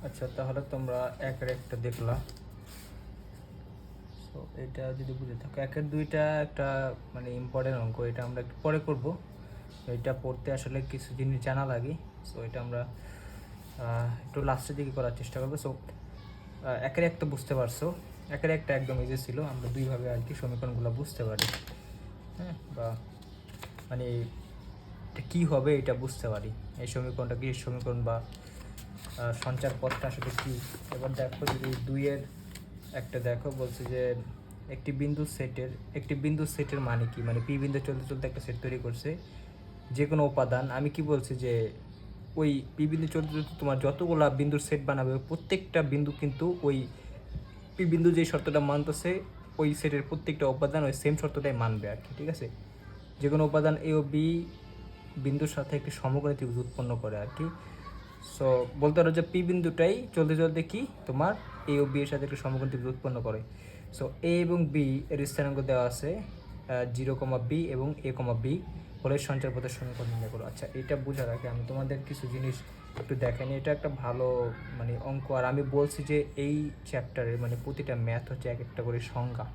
আচ্ছা, তাহলে তোমরা একের একটা দেখলা। সো এটা যদি বুঝে থাকো, একের দুইটা একটা মানে ইম্পর্টেন্ট অঙ্ক, এটা আমরা একটু পরে করব। এটা পড়তে আসলে কিছু জিনিস জানা লাগে। সো এটা আমরা একটু লাস্টের দিকে করার চেষ্টা করবো। সো একের একটা বুঝতে পারছো, একের একটা একদম ইজি ছিল। আমরা দুইভাবে আর কি সমীকরণগুলো বুঝতে পারি, হ্যাঁ, বা মানে এটা কী হবে এটা বুঝতে পারি। এই সমীকরণটা কি সমীকরণ বা সঞ্চার পথটা আসলে কী। এবার দেখো, যদি দুইয়ের একটা দেখো, বলছে যে একটি বিন্দু সেটের মানে কি, মানে পি বিন্দু চলতে চলতে একটা সেট তৈরি করছে যে কোনো উপাদান। আমি কি বলছি যে ওই পি বিন্দু চলতে চলতে তোমার যতগুলা বিন্দুর সেট বানাবে, প্রত্যেকটা বিন্দু কিন্তু ওই পি বিন্দু যে শর্তটা মানতেছে, ওই সেটের প্রত্যেকটা উপাদান ওই সেম শর্তটাই মানবে আর কি। ঠিক আছে, যে কোনো উপাদান এ ও বি বিন্দুর সাথে একটি সমকোণী ত্রিভুজ উৎপন্ন করে আর কি। সো বলতে পারো যে পি বিন্দুটাই চলতে চলতে কি তোমার এ ও বি এর সাথে একটি সমকোণী ত্রিভুজ উৎপন্ন করে। সো এ এবং বি এর স্থানাঙ্ক দেওয়া আছে 0, এবং A, B হলে সঞ্চার পথের সমীকরণ নির্ণয় করো। আচ্ছা, এটা বোঝার আগে আমি তোমাদের কিছু জিনিস একটু দেখাইনি। এটা একটা ভালো মানে অঙ্ক, আর আমি বলছি যে এই চ্যাপ্টারের মানে প্রতিটা ম্যাথ হচ্ছে এক একটা করে সংজ্ঞা।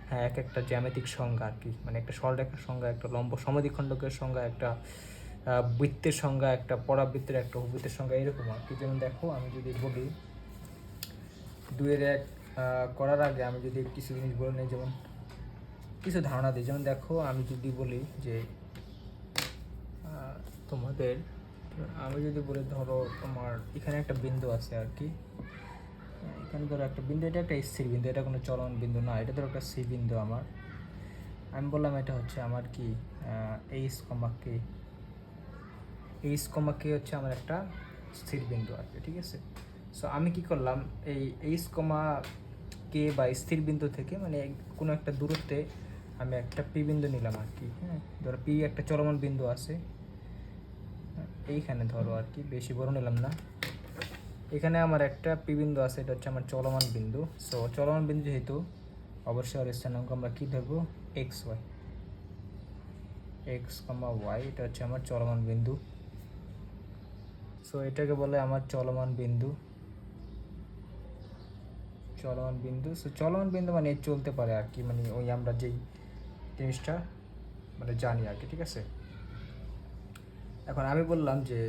হ্যাঁ, এক একটা জ্যামিতিক সংজ্ঞা আর কি, মানে একটা সরলরেখার সংজ্ঞা, একটা লম্ব সমদ্বিখণ্ডকের সংজ্ঞা, একটা বৃত্তের সংজ্ঞা, একটা পরাবৃত্তের, একটা উপবৃত্তের সংজ্ঞা, এরকম আর কি। যেমন দেখো, আমি যদি বলি দুইয়ের এক করার আগে আমি যদি কিছু জিনিস বলে নিই, যেমন কিছু ধারণা দিই। যেমন দেখো, আমি যদি বলি যে তোমাদের, আমি যদি বলি ধরো তোমার এখানে একটা বিন্দু আছে আর কি, এখানে ধরো একটা বিন্দু, এটা একটা স্থির বিন্দু, এটা কোনো চলমান বিন্দু না, এটা ধরো একটা সি বিন্দু আমার। আমি বললাম এটা হচ্ছে আমার কি এইচ কমা কে হচ্ছে আমার একটা স্থির বিন্দু আর কি। ঠিক আছে, সো আমি কি করলাম, এই এইচ কমা কে বা স্থির বিন্দু থেকে মানে কোনো একটা দূরত্বে আমি একটা পি বিন্দু নিলাম আর কি। হ্যাঁ, ধরো পি একটা চলমান বিন্দু আছে এইখানে, ধরো আর কি, বেশি বড় নিলাম না। এখানে আমার একটা পি বিন্দু আছে, এটা হচ্ছে আমার চলমান বিন্দু। সো চলমান বিন্দু যেহেতু, অবশ্যই ওর স্থানাঙ্ক আমরা কী ধরবো, এক্স ওয়াই, এটা হচ্ছে আমার চলমান বিন্দু। সো এটাকে বলে আমার চলমান বিন্দু। সো চলমান বিন্দু মানে চলতে পারে আর কি, মানে ওই আমরা যেই জিনিসটা মানে জানি আর কি। ঠিক আছে, এখন আমি বললাম যে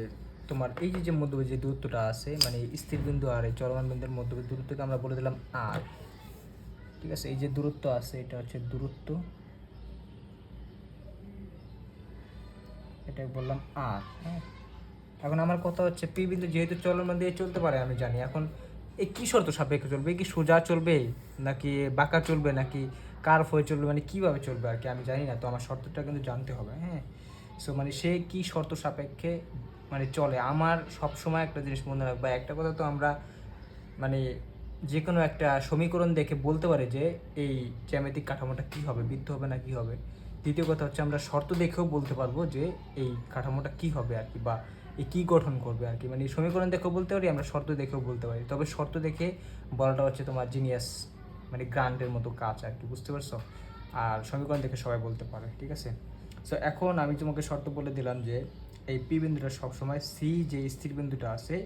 তোমার এই যে মধ্যবর্তী যে দূরত্বটা আছে, মানে স্থির বিন্দু আর এই চলমান বিন্দুর মধ্যবর্তী দূরত্বকে আমরা বলে দিলাম আর। ঠিক আছে, এই যে দূরত্ব আছে এটা হচ্ছে দূরত্ব, এটাকে বললাম আর। হ্যাঁ, এখন আমার কথা হচ্ছে পি বিন্দু যেহেতু চলমান দিয়ে চলতে পারে আমি জানি, এখন এই কী শর্ত সাপেক্ষে চলবে, কি সোজা চলবে নাকি বাঁকা চলবে নাকি কার্ভ হয়ে চলবে, মানে কীভাবে চলবে আর কি আমি জানি না। তো আমার শর্তটা কিন্তু জানতে হবে। হ্যাঁ, সো মানে সে কী শর্ত সাপেক্ষে মানে চলে, আমার সব সময় একটা জিনিস মনে রাখবা। একটা কথা তো আমরা মানে যে কোনো একটা সমীকরণ দেখে বলতে পারি যে এই জ্যামিতিক কাঠামোটা কী হবে, বৃত্ত হবে না কী হবে। দ্বিতীয় কথা হচ্ছে আমরা শর্ত দেখেও বলতে পারবো যে এই কাঠামোটা কী হবে আর কি, বা এই কী গঠন করবে আর কি। মানে সমীকরণ দেখেও বলতে পারি, আমরা শর্ত দেখেও বলতে পারি। তবে শর্ত দেখে বলাটা হচ্ছে তোমার জিনিয়াস, মানে গ্রান্টের মতো কাজ আর কি, বুঝতে পারছো। আর সমীকরণ দেখে সবাই বলতে পারে। ঠিক আছে, সো এখন আমি তোমাকে শর্ত বলে দিলাম যে এই পি বিন্দুটা সবসময় সি যে স্থির বিন্দুটা আছে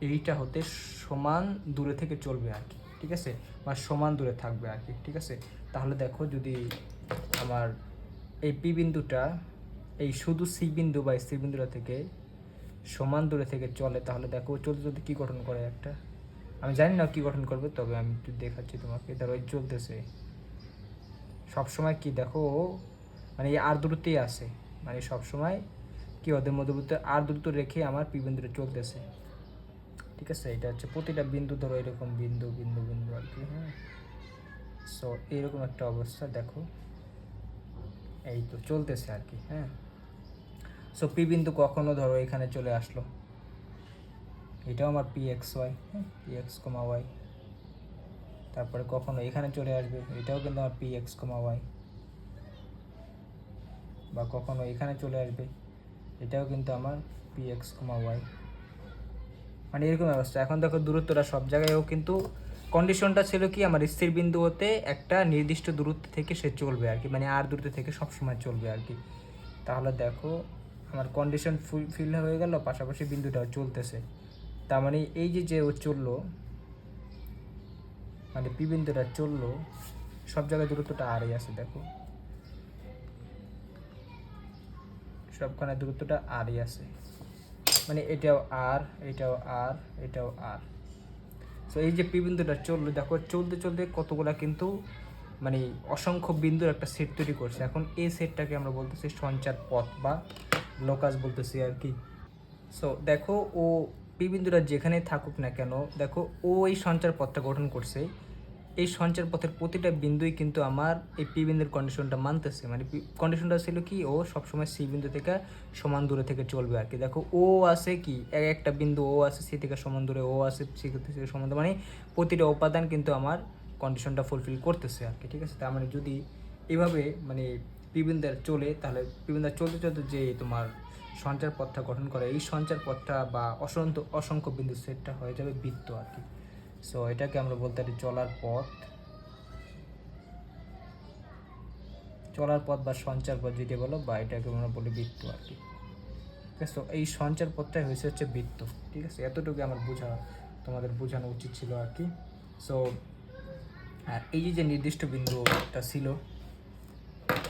এইটা হতে সমান দূরে থেকে চলবে আর কি। ঠিক আছে, বা সমান দূরে থাকবে আর কি। ঠিক আছে, তাহলে দেখো, যদি আমার এই পি বিন্দুটা এই শুধু সি বিন্দু বা স্থির বিন্দুটা থেকে সমান দূরে থেকে চলে, তাহলে দেখো চলতে চলতে কী গঠন করে একটা, আমি জানি না কী গঠন করবে, তবে আমি একটু দেখাচ্ছি তোমাকে। ধরো এই চলতেছে সবসময় কি দেখো, মানে এই আর দূরত্বেই আছে, মানে সবসময় কি ওদের মধ্যবর্তী আর দূরত্ব রেখে আমার পি বিন্দুটা চলতেছে। ঠিক আছে, এটা হচ্ছে প্রতিটা বিন্দু ধরো এরকম বিন্দু বিন্দু বিন্দু আর কি। হ্যাঁ, সো এইরকম একটা অবস্থা দেখো, এই তো চলতেছে আর কি। হ্যাঁ, সো পি বিন্দু কখনো ধরো এখানে চলে আসলো, এটাও আমার পি এক্স ওয়াই, হ্যাঁ, P(x, y), তারপরে কখনো এখানে চলে আসবে, এটাও কিন্তু আমার P(x, y), বা কখনো এখানে চলে আসবে, এটাও কিন্তু আমার P(x, y), মানে এরকম অবস্থা। এখন দেখো দূরত্বটা সব জায়গায়ও কিন্তু কন্ডিশনটা ছিল কি, আমার স্থির বিন্দু হতে একটা নির্দিষ্ট দূরত্ব থেকে সে চলবে আর কি, মানে আর দূরত্ব থেকে সবসময় চলবে আর কি। তাহলে দেখো আমার কন্ডিশন ফিল হয়ে গেল, পাশাপাশি বিন্দুটাও চলতেছে। তার মানে এই যে যে ও চললো, মানে পি বিন্দুটা চললো, সব জায়গায় দূরত্বটা আরই আছে, দেখো সবখানে দূরত্বটা আরই আছে, মানে এটাও আর, এটাও আর, এটাও আর। সো এই যে পি বিন্দুটা চললো, দেখো চলতে চলতে কতগুলা কিন্তু মানে অসংখ্য বিন্দুর একটা সেট তৈরি করছে। এখন এই সেটটাকে আমরা বলতেছি সঞ্চার পথ বা লোকাস বলতেছি আর কি। সো দেখো ও পি বিন্দুটা যেখানেই থাকুক না কেন, দেখো ও এই সঞ্চার পথটা গঠন করছে। এই সঞ্চার পথের প্রতিটা বিন্দুই কিন্তু আমার এই পি বিন্দুর কন্ডিশনটা মানতেছে, মানে কন্ডিশনটা ছিল কি, ও সবসময় সি বিন্দু থেকে সমান দূরে থেকে চলবে আর কি। দেখো ও আছে কি, একটা বিন্দু ও আছে সি থেকে সমান দূরে, ও আছে সি থেকে সমান দূরে, মানে প্রতিটা উপাদান কিন্তু আমার কন্ডিশনটা ফুলফিল করতেছে আর কি, ঠিক আছে। তার মানে যদি এভাবে মানে পি বিন্দু চলে, তাহলে পি বিন্দু চলতে চলতে যে তোমার সঞ্চার পথটা গঠন করে, এই সঞ্চার পথটা বা অসংখ্য বিন্দু সেটটা হয়ে যাবে বৃত্ত আর কি। সো এটাকে আমরা বলতে পারি চলার পথ, চলার পথ বা সঞ্চার পথ যেটা বলো, বা এটাকে আমরা বলি বৃত্ত আর কি, ঠিক আছে। তো এই সঞ্চার পথটাই হচ্ছে বৃত্ত, ঠিক আছে। এতটুকু আমার তোমাদের বোঝানো উচিত ছিল আর কি। সো আর এই যে নির্দিষ্ট বিন্দুটা ছিল,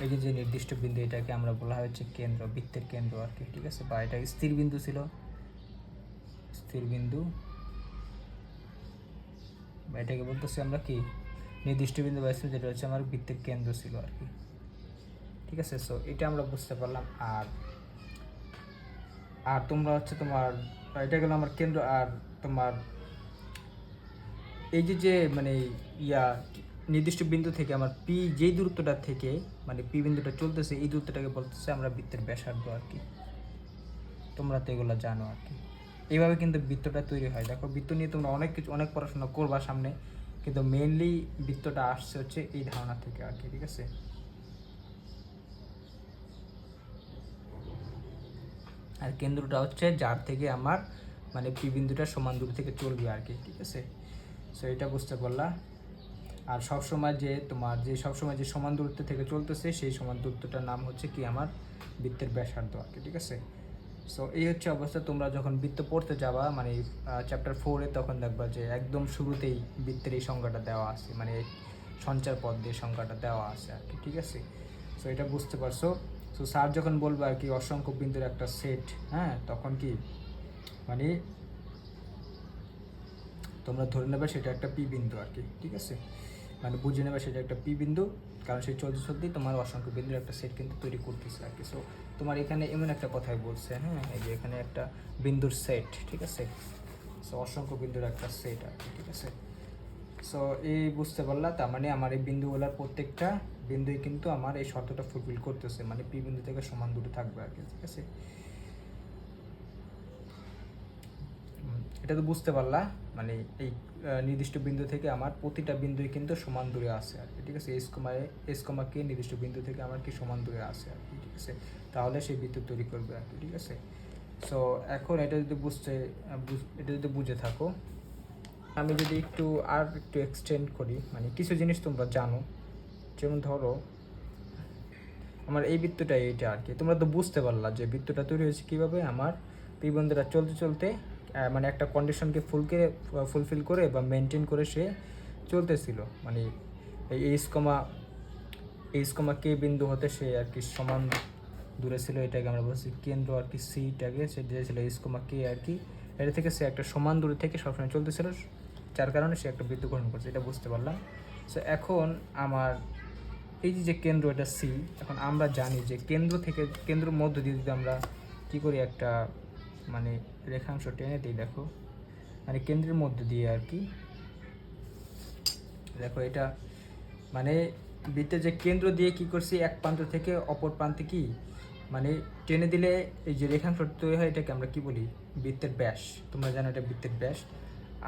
এই যে নির্দিষ্ট বিন্দু, এটাকে আমরা বলা হচ্ছে কেন্দ্র, বৃত্তের কেন্দ্র আর কি, ঠিক আছে। বা এটা স্থির বিন্দু ছিল, স্থির বিন্দু, বা এটাকে বলতেছি আমরা কি নির্দিষ্ট বিন্দু বা স্থির, যেটা হচ্ছে আমার বৃত্তের কেন্দ্র ছিল আর কি, ঠিক আছে। সো এটা আমরা বুঝতে পারলাম। আর আর তোমরা হচ্ছে তোমার, এটা গেলো আমার কেন্দ্র। আর তোমার এই যে যে মানে ইয়া নির্দিষ্ট বিন্দু থেকে আমার পি যেই দূরত্বটা থেকে মানে পি বিন্দুটা চলতেছে, এই দূরত্বটাকে বলতেছে আমরা বৃত্তের ব্যাসার্ধ আর কি। তোমরা তো এগুলো জানো আর কি। এইভাবে কিন্তু বৃত্তটা তৈরি হয়। দেখো বৃত্ত নিয়ে তোমরা অনেক কিছু অনেক পড়াশোনা করবা সামনে, কিন্তু মেইনলি বৃত্তটা আসছে হচ্ছে এই ধারণা থেকে আর কি, ঠিক আছে। আর কেন্দ্রটা হচ্ছে যার থেকে আমার মানে পি বিন্দুটা সমান দূর থেকে চলবে আর কি, ঠিক আছে। সো এটা বুঝতে পারলা। আর সবসময় যে তোমার যে সবসময় যে সমান দূরত্ব থেকে চলতেছে, সেই সমান দূরত্বটার নাম হচ্ছে কি আমার বৃত্তের ব্যাসার্ধ আর কি, ঠিক আছে। সো এই হচ্ছে অবস্থা। তোমরা যখন বৃত্ত পড়তে যাবা মানে চ্যাপ্টার 4-এ, তখন দেখবা যে একদম শুরুতেই বৃত্তের এই সংজ্ঞাটা দেওয়া আছে, মানে সঞ্চার পথ দিয়ে সংজ্ঞাটা দেওয়া আছে আর কি, ঠিক আছে। সো এটা বুঝতে পারছো। সো স্যার যখন বলবে আর কি অসংখ্য বিন্দুর একটা সেট, হ্যাঁ, তখন কি মানে তোমরা ধরে নেবে সেটা একটা পি বিন্দু আর কি, ঠিক আছে। মানে বুঝে নেবে সেটা একটা পি বিন্দু, কারণ সেই চলতে চলতেই তোমার অসংখ্য বিন্দুর একটা সেট কিন্তু তৈরি করতেছে আর কি। সো তোমার এখানে এমন একটা কথাই বলছে, হ্যাঁ, এই যে এখানে একটা বিন্দুর সেট, ঠিক আছে। সো অসংখ্য বিন্দুর একটা সেট আর কি, ঠিক আছে। সো এই বুঝতে পারলা। তার মানে আমার এই বিন্দুগুলোর প্রত্যেকটা বিন্দুই কিন্তু আমার এই শর্তটা ফুলফিল করতেছে, মানে পি বিন্দু থেকে সমান দূরে থাকবে আর কি, ঠিক আছে। এটা তো বুঝতে পারলা। মানে এই নির্দিষ্ট বিন্দু থেকে আমার প্রতিটা বিন্দুই কিন্তু সমান দূরে আছে আর কি, ঠিক আছে। এস কমা কে নির্দিষ্ট বিন্দু থেকে আমার কি সমান দূরে আছে আর কি, ঠিক আছে। তাহলে সেই বৃত্ত তৈরি করবে আর কি, ঠিক আছে। সো এখন এটা যদি এটা যদি বুঝে থাকো, আমি যদি একটু এক্সটেন্ড করি, মানে কিছু জিনিস তোমরা জানো, যেমন ধরো আমার এই বৃত্তটা এইটা আর কি। তোমরা তো বুঝতে পারলা যে বৃত্তটা তৈরি হয়েছে কীভাবে, আমার পি বিন্দুটা চলতে চলতে মানে একটা কন্ডিশনকে ফুলফিল করে বা মেনটেন করে সে চলতেছিল, মানে এই এইচ কমা কে বিন্দু হতে সে আর কি সমান দূরে ছিল। এটাকে আমরা বলছি কেন্দ্র আর কি, সিটাকে সে দিয়েছিল এইচ কমা কে আর কি। এটা থেকে সে একটা সমান দূরে থেকে সবসময় চলতেছিল, যার কারণে সে একটা বৃত্ত গঠন করছে। এটা বুঝতে পারলাম। সো এখন আমার এই যে কেন্দ্র, এটা সি। এখন আমরা জানি যে কেন্দ্রের মধ্য দিয়ে যদি আমরা কী করি, একটা মানে রেখাংশ টেনে দিই, দেখো মানে কেন্দ্রের মধ্য দিয়ে আর কি। দেখো এটা মানে বৃত্তের যে কেন্দ্র দিয়ে কি করছি, এক প্রান্ত থেকে অপর প্রান্তে কি মানে টেনে দিলে এই যে রেখাংশ তৈরি হয়, এটাকে আমরা কি বলি, বৃত্তের ব্যাস। তোমরা জানো এটা বৃত্তের ব্যাস।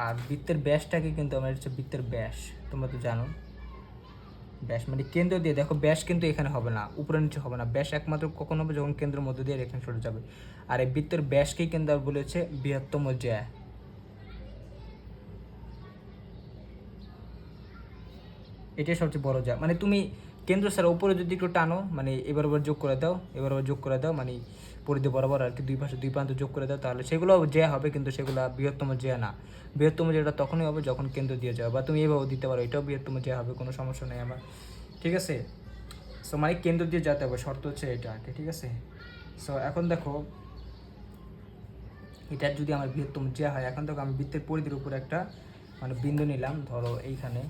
আর বৃত্তের ব্যাসটাকে কিন্তু আমরা হচ্ছে বৃত্তের ব্যাস, তোমরা তো জানো। ব্যাস মানে কেন্দ্র দিয়ে, দেখো ব্যাস কিন্তু এখানে হবে না, উপরে নিচে হবে না। ব্যাস একমাত্র কখন হবে, যখন কেন্দ্রের মধ্যে দিয়ে রেখাংশটা যাবে। আর এই বৃত্তের ব্যাসকেই কিন্তু আর বলেছে বৃহত্তম জ্যা। এটাই সবচেয়ে বড় জ্যা। মানে তুমি কেন্দ্র ছাড়া উপরে যদি একটু টানো, মানে এবার যোগ করে দাও, মানে পরিধি বরাবর আর কি দুই পাশে দুই প্রান্ত যোগ করে দাও, তাহলে সেগুলো জ্যা হবে, কিন্তু সেগুলো বৃহত্তম জ্যা না। বৃহত্তম জ্যাটা তখনই হবে যখন কেন্দ্র দিয়ে যাবে, বা তুমি এভাবেও দিতে পারো, এটাও বৃহত্তম জ্যা হবে, কোনো সমস্যা নেই আমার, ঠিক আছে। সো মানে কেন্দ্র দিয়ে যেতে হবে, শর্ত হচ্ছে এটা আর কি, ঠিক আছে। সো এখন দেখো এটা যদি আমার বৃহত্তম জ্যা হয়, এখন দেখো আমি বৃত্তের পরিধির উপর একটা মানে বিন্দু নিলাম, ধরো এইখানে,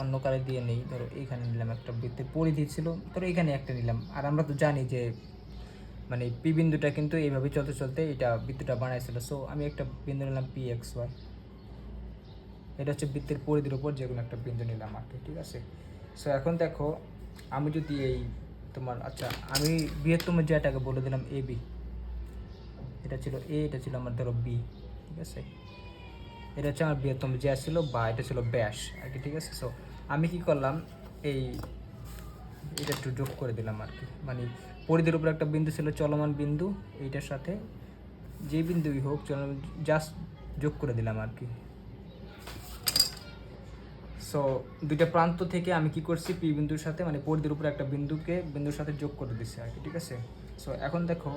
অন্য কারে দিয়ে নেই, ধরো এইখানে নিলাম একটা বৃত্তের পরিধি ছিল, ধরো এইখানে একটা নিলাম। আর আমরা তো জানি যে মানে পি বিন্দুটা কিন্তু এইভাবে চলতে চলতে এটা বৃত্তটা বানাইছিল। সো আমি একটা বিন্দু নিলাম পি এক্স ওয়াই, এটা হচ্ছে বৃত্তের পরিধির উপর যে কোনো একটা বিন্দু নিলাম আর কি, ঠিক আছে। সো এখন দেখো আমি যদি এই তোমার, আচ্ছা আমি বৃহত্তম জ্যাটাকে বলে দিলাম এ বি, এটা ছিল এ, এটা ছিল আমার ধরো বি, ঠিক আছে। এটা হচ্ছে আমার বৃহত্তম জ্যা ছিল, বা এটা ছিল ব্যাস আর কি, ঠিক আছে। সো আমি কি করলাম, এই এটা একটু যোগ করে দিলাম আর কি, মানে পরিধির উপর একটা বিন্দু ছিল চলমান বিন্দু, এইটার সাথে যে বিন্দুই হোক চলমান জাস্ট যোগ করে দিলাম আর কি। সো দুইটা প্রান্ত থেকে আমি কি করছি, পি বিন্দুর সাথে মানে পরিধির উপর একটা বিন্দুর সাথে যোগ করে দিচ্ছি আর কি, ঠিক আছে। সো এখন দেখো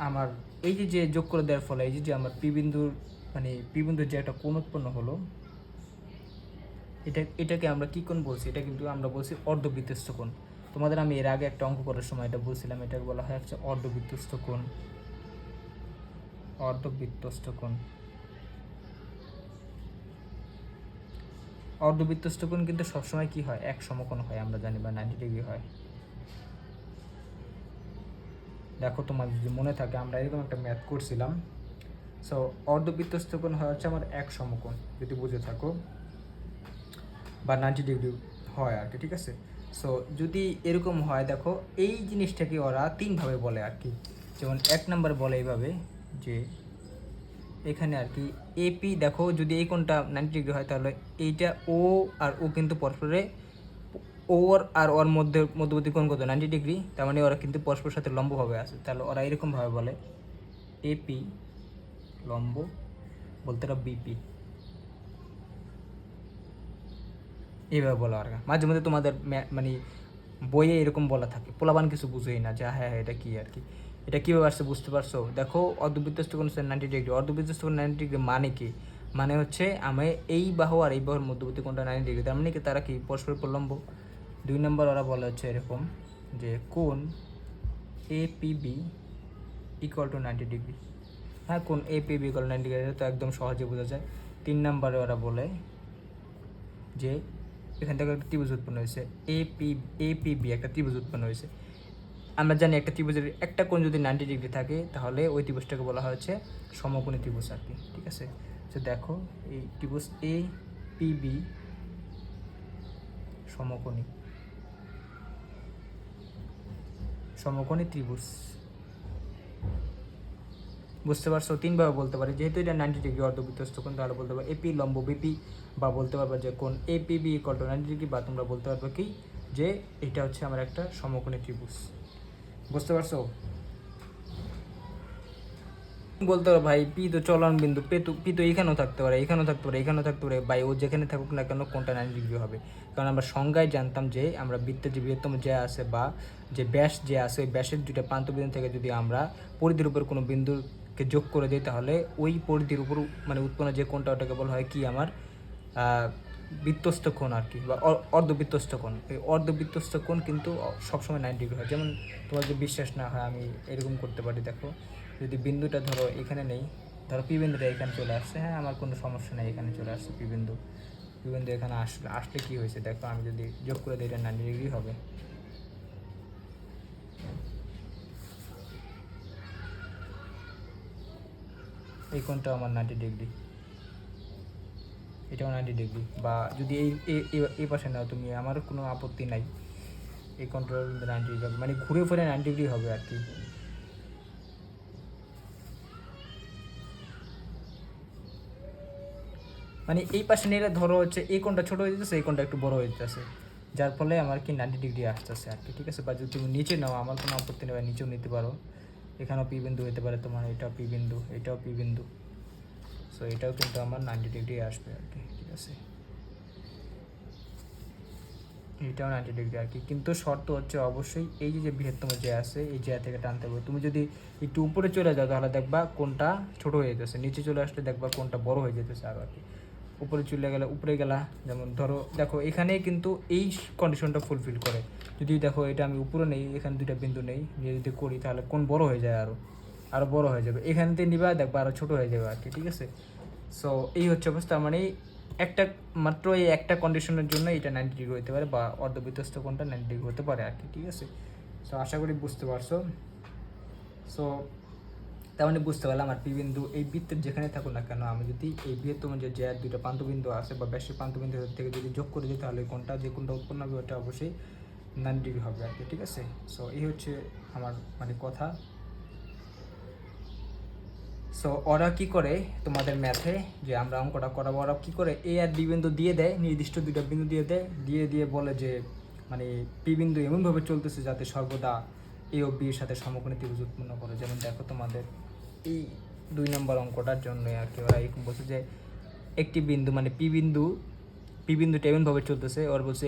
আমার এই যে যোগ করে দেওয়ার ফলে এই যে আমার পি বিন্দুর মানে পি বিন্দুর যে একটা কোণ উৎপন্ন হলো, এটাকে আমরা কি কোণ বলছি, এটা কিন্তু আমরা বলছি অর্ধবৃত্তস্থ কোণ। তোমাদের আমি এর আগে একটা অঙ্ক করার সময় এটা বলছিলাম, এটাকে বলা হয় হচ্ছে অর্ধবৃত্তস্থ কোণ। অর্ধবৃত্তস্থ কোণ, অর্ধবৃত্তস্থ কোণ কিন্তু সবসময় কি হয়, এক সমকোণ হয়, আমরা জানি, বা 90 ডিগ্রি হয়। দেখো তোমার যদি মনে থাকে আমরা এরকম একটা ম্যাথ করছিলাম। সো অর্ধবৃত্তস্থ কোণ হয় হচ্ছে আমার এক সমকোণ, যদি বুঝে থাকো, বা 90 ডিগ্রি হয় আর কি, ঠিক আছে। সো যদি এরকম হয়, দেখো এই জিনিসটাকে ওরা তিনভাবে বলে আর কি। যেমন এক নাম্বার বলে এইভাবে যে এখানে আর কি এপি, দেখো যদি এই কোণটা 90 ডিগ্রি হয় তাহলে এইটা ও আর ও কিন্তু পরস্পরে, ওর আর ওর মধ্যবর্তী কোণ কত 90 ডিগ্রি, তার মানে ওরা কিন্তু পরস্পরের সাথে লম্বভাবে আছে। তাহলে ওরা এরকমভাবে বলে এপি লম্ব, বলতে ওরা বিপি, এইভাবে বলা আর কি। মাঝে মধ্যে তোমাদের মানে বইয়ে এরকম বলা থাকে, পোলাবান কিছু বুঝেই না যে হ্যাঁ এটা কি আর কি, এটা কীভাবে আসছে বুঝতে পারছো। দেখো অর্ধবৃত্তস্থ কোণ 90 ডিগ্রি, অর্ধবৃত্তস্থ কোণ 90 ডিগ্রি মানে কি, মানে হচ্ছে আমি এই বাহু আর এই বাহুর মধ্যবর্তী কোণটা 90 ডিগ্রি, তার মানে কি তারা কি পরস্পর লম্ব। দুই নম্বর ওরা বলে হচ্ছে এরকম যে কোণ A P B equal to 90 degree. হ্যাঁ, কোণ A P B equal 90 degree, এটা তো একদম সহজে বোঝা যায়। তিন নম্বরে ওরা বলে যে এখান থেকে একটা ত্রিভুজ উৎপন্ন হয়েছে, এপিবি একটা ত্রিভুজ উৎপন্ন হয়েছে। আমরা জানি একটা ত্রিভুজের একটা কোণ যদি 90 ডিগ্রি থাকে তাহলে ওই ত্রিভুজটাকে বলা হচ্ছে সমকোণী ত্রিভুজ আর কি, ঠিক আছে। তো দেখো এই ত্রিভুজ এ পিবি সমকোণী, সমকোণী ত্রিভুজ, বুঝতে পারছো। তিনভাবে বলতে পারি, যেহেতু এটা 90 ডিগ্রি অর্ধবৃত্তস্থ কোণ, তাহলে বলতে পারো এপি লম্ব বিপি, বা বলতে পারবে যে কোণ এপিবি ইকুয়াল টু 90 ডিগ্রি, বা তোমরা বলতে পারবে কি যে এটা হচ্ছে আমার একটা সমকোণী ত্রিভুজ। বুঝতে পারছো। বলতে পারো ভাই পি তো চলন বিন্দু, পি তো এখানেও থাকতে পারে, এখানেও থাকতে পারে, এখানেও থাকতে পারে, ভাই ও যেখানে থাকুক না কেন কোণটা 90 ডিগ্রি হবে। কারণ আমরা সংজ্ঞায় জানতাম যে আমরা বৃত্তের যে বৃহত্তম যে আছে বা যে ব্যাস যে আছে, ওই ব্যাসের দুইটা প্রান্ত বিন্দু থেকে যদি আমরা পরিধির উপর কোনো বিন্দুকে যোগ করে দিই তাহলে ওই পরিধির উপর মানে উৎপন্ন যে কোণটা ওটাকে বলা হয় কি আমার বৃত্তস্থ কোণ আর কি, বা অর্ধবৃত্তস্থ কোণ। এই অর্ধবৃত্তস্থ কোণ কিন্তু সবসময় 90 ডিগ্রি হয়। যেমন তোমার যদি বিশ্বাস না হয় আমি এরকম করতে পারি, দেখো যদি বিন্দুটা ধরো এখানে নেই, ধরো পি বিন্দুটা এখানে চলে আসছে, হ্যাঁ আমার কোনো সমস্যা নেই, এখানে চলে আসছে পি বিন্দু, পি বিন্দু এখানে আসলে কী হয়েছে দেখো, আমি যদি যোগ করে দিই এটা 90 ডিগ্রি হবে। এই কোণটা আমার 90 ডিগ্রি, এটাও 90 ডিগ্রি, বা যদি এই পাশে নাও তুমি, আমার কোনো আপত্তি নাই, এই কোণটা 90 ডিগ্রি হবে, মানে ঘুরে ফিরে 90 ডিগ্রি হবে আর কি। মানে এই পাশে নিলে ধরো হচ্ছে এই কোণটা ছোটো হয়ে যেতেছে, এই কোণটা একটু বড় হয়ে যেতেছে, যার ফলে আমার কি 90 ডিগ্রি আসতেছে আর কি, ঠিক আছে। বা যদি তুমি নিচে নাও আমার কোনো আপত্তি নেই, নিচেও নিতে পারো, এখানেও পি বিন্দু হতে পারে তোমার, এটাও পি বিন্দু, এটাও পি বিন্দু। সো এটাও কিন্তু আমার 90 ডিগ্রি আসবে আর কি, ঠিক আছে। এটাও 90 ডিগ্রি আর কি, কিন্তু শর্ত হচ্ছে অবশ্যই এই যে বৃহত্তম জ্যা আছে এই জ্যা থেকে টানতে হবে। তুমি যদি একটু উপরে চলে যাও তাহলে দেখবা কোনটা ছোট হয়ে যেতেছে, নিচে চলে আসলে দেখবা কোনটা বড় হয়ে যেতেছে আরও আর কি। উপরে চলে গেলে উপরে গেলা, যেমন ধরো দেখো এখানে কিন্তু এই কন্ডিশনটা ফুলফিল করে। যদি দেখো এটা আমি উপরে নেই, এখানে দুইটা বিন্দু নেই, নিয়ে যদি করি তাহলে কোন বড় হয়ে যায়, আরও বড় হয়ে যাবে। এখান থেকে নিবা দেখবা আরও ছোটো হয়ে যাবে আর কি, ঠিক আছে। সো এই হচ্ছে অবস্থা, মানে একটা মাত্র এই একটা কন্ডিশনের জন্য এটা 90 ডিগ্রি হতে পারে, বা অর্ধবৃত্তস্থ কোণটা 90 ডিগ্রি হতে পারে আর কি, ঠিক আছে। সো আশা করি বুঝতে পারছো। সো তার মানে বুঝতে পারলাম আর পি বিন্দু এই বৃত্তের যেখানে থাকুক না কেন, আমি যদি এই বৃহত্তম যে জ্যার দুটো প্রান্তবিন্দু আছে বা ব্যাসের প্রান্তবিন্দু থেকে যদি যোগ করে দিই তাহলে কোনটা যে কোনটা উৎপন্ন হবে ওটা অবশ্যই 90 ডিগ্রি হবে আর কি, ঠিক আছে। সো এই হচ্ছে আমার মানে কথা। সো ওরা কি করে তোমাদের ম্যাথে যে আমরা অঙ্কটা করাবো, ওরা কী করে এ আর বি বিন্দু দিয়ে দেয়, নির্দিষ্ট দুইটা বিন্দু দিয়ে দেয়, দিয়ে বলে যে মানে পি বিন্দু এমনভাবে চলতেছে যাতে সর্বদা এ ও বি এর সাথে সমকোণী ত্রিভুজ উৎপন্ন করে। যেমন দেখো তোমাদের এই 2 নম্বর অঙ্কটার জন্য আর কি ওরা এরকম বলছে যে একটি বিন্দু মানে পি বিন্দুটা এমনভাবে চলতেছে, ওর বলছে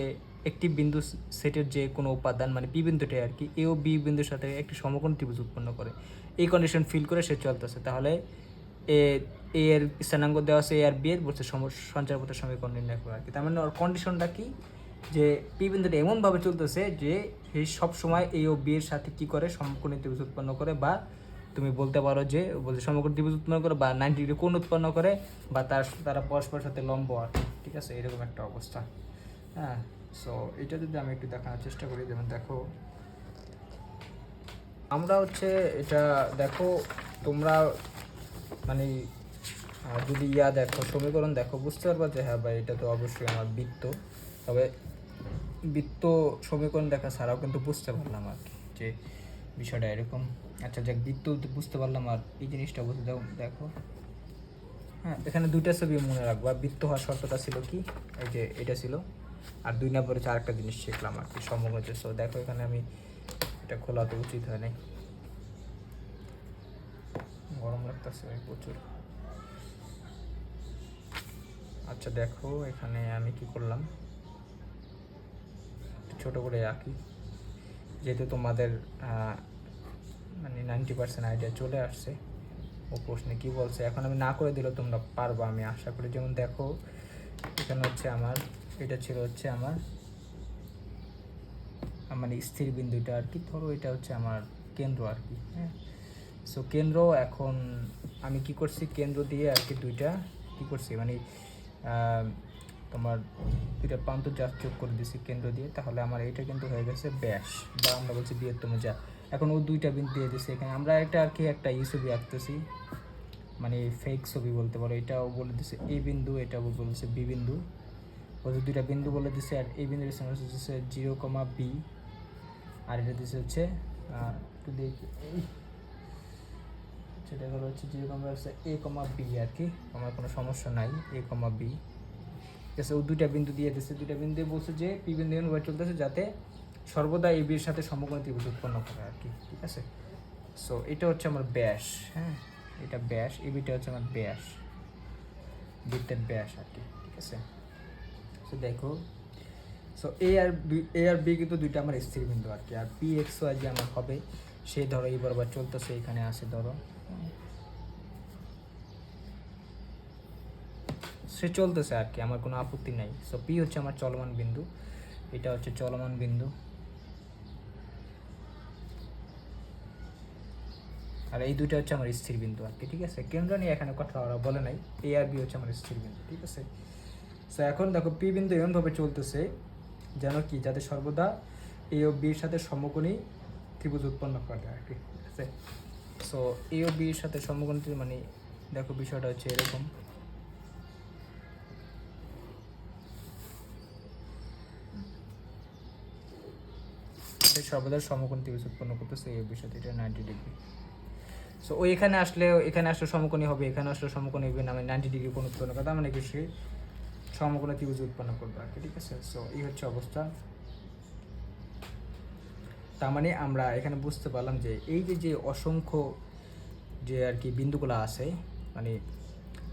একটি বিন্দু সেটের যে কোনো উপাদান মানে পি বিন্দুটাই আর কি এ ও বি বিন্দুর সাথে একটি সমকোণী ত্রিভুজ উৎপন্ন করে। এই কন্ডিশন ফিল করে সে চলতেছে, তাহলে এ এর স্থানাঙ্ক দেওয়া আছে এ আর বি এর, বলছে সঞ্চারপথের সমীকরণ নির্ণয় করা আর কি। তার মানে ওর কন্ডিশনটা কি, যে পি বিন্দুটা এমনভাবে চলতেছে যে এই সবসময় এ ও বি এর সাথে কী করে সমকোণী ত্রিভুজ উৎপন্ন করে, বা তুমি বলতে পারো যে বলছে সমকোণী ত্রিভুজ উৎপন্ন করে বা 90 ডিগ্রি কোণ উৎপন্ন করে, বা তারা পরস্পরের সাথে লম্ব আর কি, ঠিক আছে, এরকম একটা অবস্থা। হ্যাঁ, সো এটা যদি আমি একটু দেখানোর চেষ্টা করি, যেমন দেখো আমরা হচ্ছে এটা দেখো তোমরা মানে যদি দেখো সমীকরণ দেখো বুঝতে পারবা যে হ্যাঁ ভাই এটা তো অবশ্যই আমার বৃত্ত। তবে বৃত্ত সমীকরণ দেখা ছাড়াও কিন্তু বুঝতে পারলাম আর কি যে বিষয়টা এরকম। আচ্ছা যাক, বৃত্ত বুঝতে পারলাম, আর এই জিনিসটা বুঝতে দাও। দেখো হ্যাঁ, এখানে দুইটা ছবি মনে রাখবা। বৃত্ত হওয়ার শর্তটা ছিল কি, এই যে এটা ছিল, আর 2 নম্বরে হচ্ছে আরেকটা জিনিস শিখলাম আর কি, সমগ্র। সো দেখো এখানে আমি এটা খোলা তো উচিত হয় নাই, গরম লাগতেছে প্রচুর। আচ্ছা দেখো এখানে আমি কি করলাম, ছোট করে আঁকি, যেহেতু তোমাদের মানে 90% আইডিয়া চলে আসছে ও প্রশ্নে কি বলছে। এখন আমি না করে দিলেও তোমরা পারবা আমি আশা করি। যেমন দেখো এখানে হচ্ছে আমার এটা ছিল হচ্ছে আমার মানে স্থির বিন্দুটা আর কি, ধরো এটা হচ্ছে আমার কেন্দ্র আর কি। হ্যাঁ, সো কেন্দ্র, এখন আমি কি করছি কেন্দ্র দিয়ে আর কি দুইটা কি করছি মানে তোমার দুইটা প্রান্ত যা যোগ করে দিছি কেন্দ্র দিয়ে, তাহলে আমার এইটা কিন্তু হয়ে গেছে ব্যাস, বা আমরা বলছি বৃহত্তম যা। এখন ও দুইটা বিন্দু দিয়ে দিছি এখানে, আমরা এটা আর কি একটা ছবি আঁকতেছি, মানে ফেক ছবি বলতে পারো। এটাও বলে দিছে এ বিন্দু, এটাও বলেছে বি বিন্দু, বলছে দুইটা বিন্দু বলে দিছে। আর এই বিন্দুর স্থান হচ্ছে 0,B, আর এটা দিচ্ছে হচ্ছে একটু দেখি সেটা হলো হচ্ছে 0,A,B আর কি, আমার কোনো সমস্যা নাই, A,B। ঠিক আছে, ও দুইটা বিন্দু দিয়ে দিচ্ছে, দুইটা বিন্দু বলছে যে পি বিন্দু এমনভাবে চলতেছে যাতে সর্বদা এ বির সাথে সমকোণী ত্রিভুজ উৎপন্ন করে আর কি, ঠিক আছে। সো এটা হচ্ছে আমার ব্যাস। হ্যাঁ, এটা ব্যাস, এ বিটা হচ্ছে আমার ব্যাস, বৃত্তের ব্যাস আর কি, ঠিক আছে। সো দেখো, সো এ আর বি কিন্তু দুইটা আমার স্থির বিন্দু আর কি। আর পি এক্স ওয়াই যে আমার হবে, সেই ধরো এই বরাবর চলতেছে, এখানে আসে ধরো সে চলতেছে আর কি, আমার কোনো আপত্তি নাই। সো পি হচ্ছে আমার চলমান বিন্দু, এটা হচ্ছে চলমান বিন্দু, আর এই দুইটা হচ্ছে আমার স্থির বিন্দু আর কি, ঠিক আছে। কেন্দ্র নিয়ে এখানে কথা ওরা বলে নাই, এ আর বি হচ্ছে আমার স্থির বিন্দু, ঠিক আছে। সো এখন দেখো পি বিন্দু এমনভাবে চলতেছে যেন কি, যাতে সর্বদা এ ও বির সাথে সমকোণী ত্রিভুজ উৎপন্ন করে আর কি, ঠিক আছে। সো এ ও বির সাথে সমকোণী মানে দেখো বিষয়টা হচ্ছে এরকম, সর্বদা সমকোণ ত্রিভুজ উৎপন্ন করতেছে এই বিষয়টি, এটা 90 ডিগ্রি। সো ওই এখানে আসলে সমকোণী হবে, এখানে আসলে সমকোণী হবে না, মানে 90 ডিগ্রি কোণ উৎপন্ন করে, তার মানে কি সে সমকোণী ত্রিভুজ উৎপন্ন করবে আর কি, ঠিক আছে। সো এই হচ্ছে অবস্থা। তার মানে আমরা এখানে বুঝতে পারলাম যে এই যে অসংখ্য যে আর কি বিন্দুগুলো আছে, মানে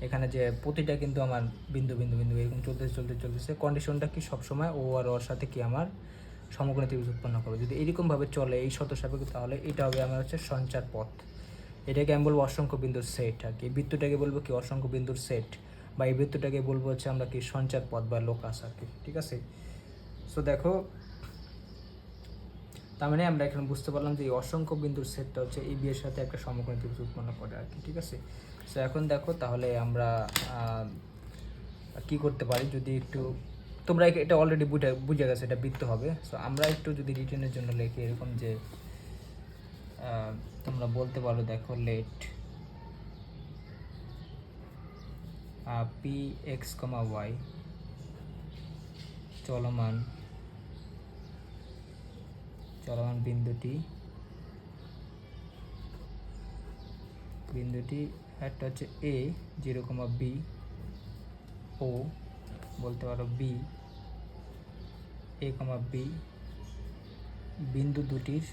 এখানে যে প্রতিটা কিন্তু আমার বিন্দু বিন্দু বিন্দু এরকম চলতেছে কন্ডিশনটা কি সবসময় ও আর ওর সাথে কি আমার সমকোণী ত্রিভুজ উৎপন্ন করবে। যদি এরকমভাবে চলে এই শর্ত সাপেক্ষে তাহলে এটা হবে আমার হচ্ছে সঞ্চার পথ। এটাকে আমি বলবো অসংখ্য বিন্দুর সেট আর কি। বৃত্তটাকে বলবো কি অসংখ্য বিন্দুর সেট, বা এই বৃত্তটাকে বলবো হচ্ছে আমরা কি সঞ্চার পথ বা লোকাস আর কি। ঠিক আছে, সো দেখো তার মানে আমরা এখানে বুঝতে পারলাম যে এই অসংখ্য বিন্দুর সেটটা হচ্ছে এই বিয়ের সাথে একটা সমকোণী ত্রিভুজ উৎপন্ন করে আর কি। ঠিক আছে, সো এখন দেখো তাহলে আমরা কি করতে পারি, যদি একটু তোমরা এটা অলরেডি বুঝে গেছে এটা বৃত্ত হবে। সো আমরা একটু যদি রিটেনের জন্য লিখি এরকম যে তোমরা বলতে পারো দেখো লেট পি এক্স কমা ওয়াই চলমান বিন্দুটি একটা হচ্ছে এ 0, বি ও বলতে পারো বি এ, বি বিন্দু দুটির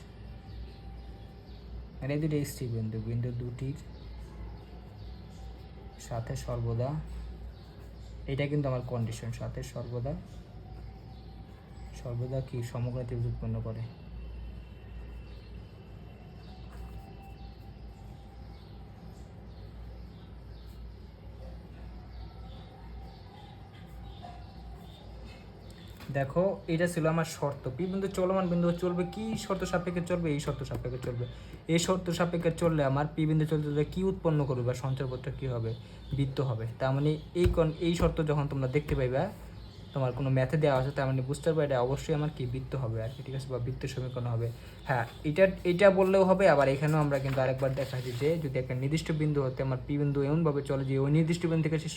মানে এই দুটি স্থির বিন্দু দুটির সাথে সর্বদা, এটা কিন্তু আমার কন্ডিশন, সাথে সর্বদা কি সমকোণী ত্রিভুজ উৎপন্ন করে। দেখো এটা ছিল আমার শর্ত, পি বিন্দু চলমান বিন্দু চলবে কি শর্ত সাপেক্ষে চলবে, এই শর্ত সাপেক্ষে চলবে। এই শর্ত সাপেক্ষে চললে আমার পি বিন্দু চলতে কি উৎপন্ন করবে বা সঞ্চারপথটা কী হবে, বৃত্ত হবে। তার মানে এই শর্ত যখন তোমরা দেখতে পাইবা তোমার কোনো ম্যাথে দেওয়া আছে, তার মানে বুঝতে পারবে এটা অবশ্যই আমার কি বৃত্ত হবে আর কি। ঠিক আছে, বা বৃত্তের সমীকরণ হবে। হ্যাঁ, এটা বললেও হবে। আবার এখানেও আমরা কিন্তু আরেকবার দেখাচ্ছি যে যদি একটা নির্দিষ্ট বিন্দু হতে আমার পি বিন্দু এমনভাবে চলে যে ওই নির্দিষ্ট বিন্দু থেকে সে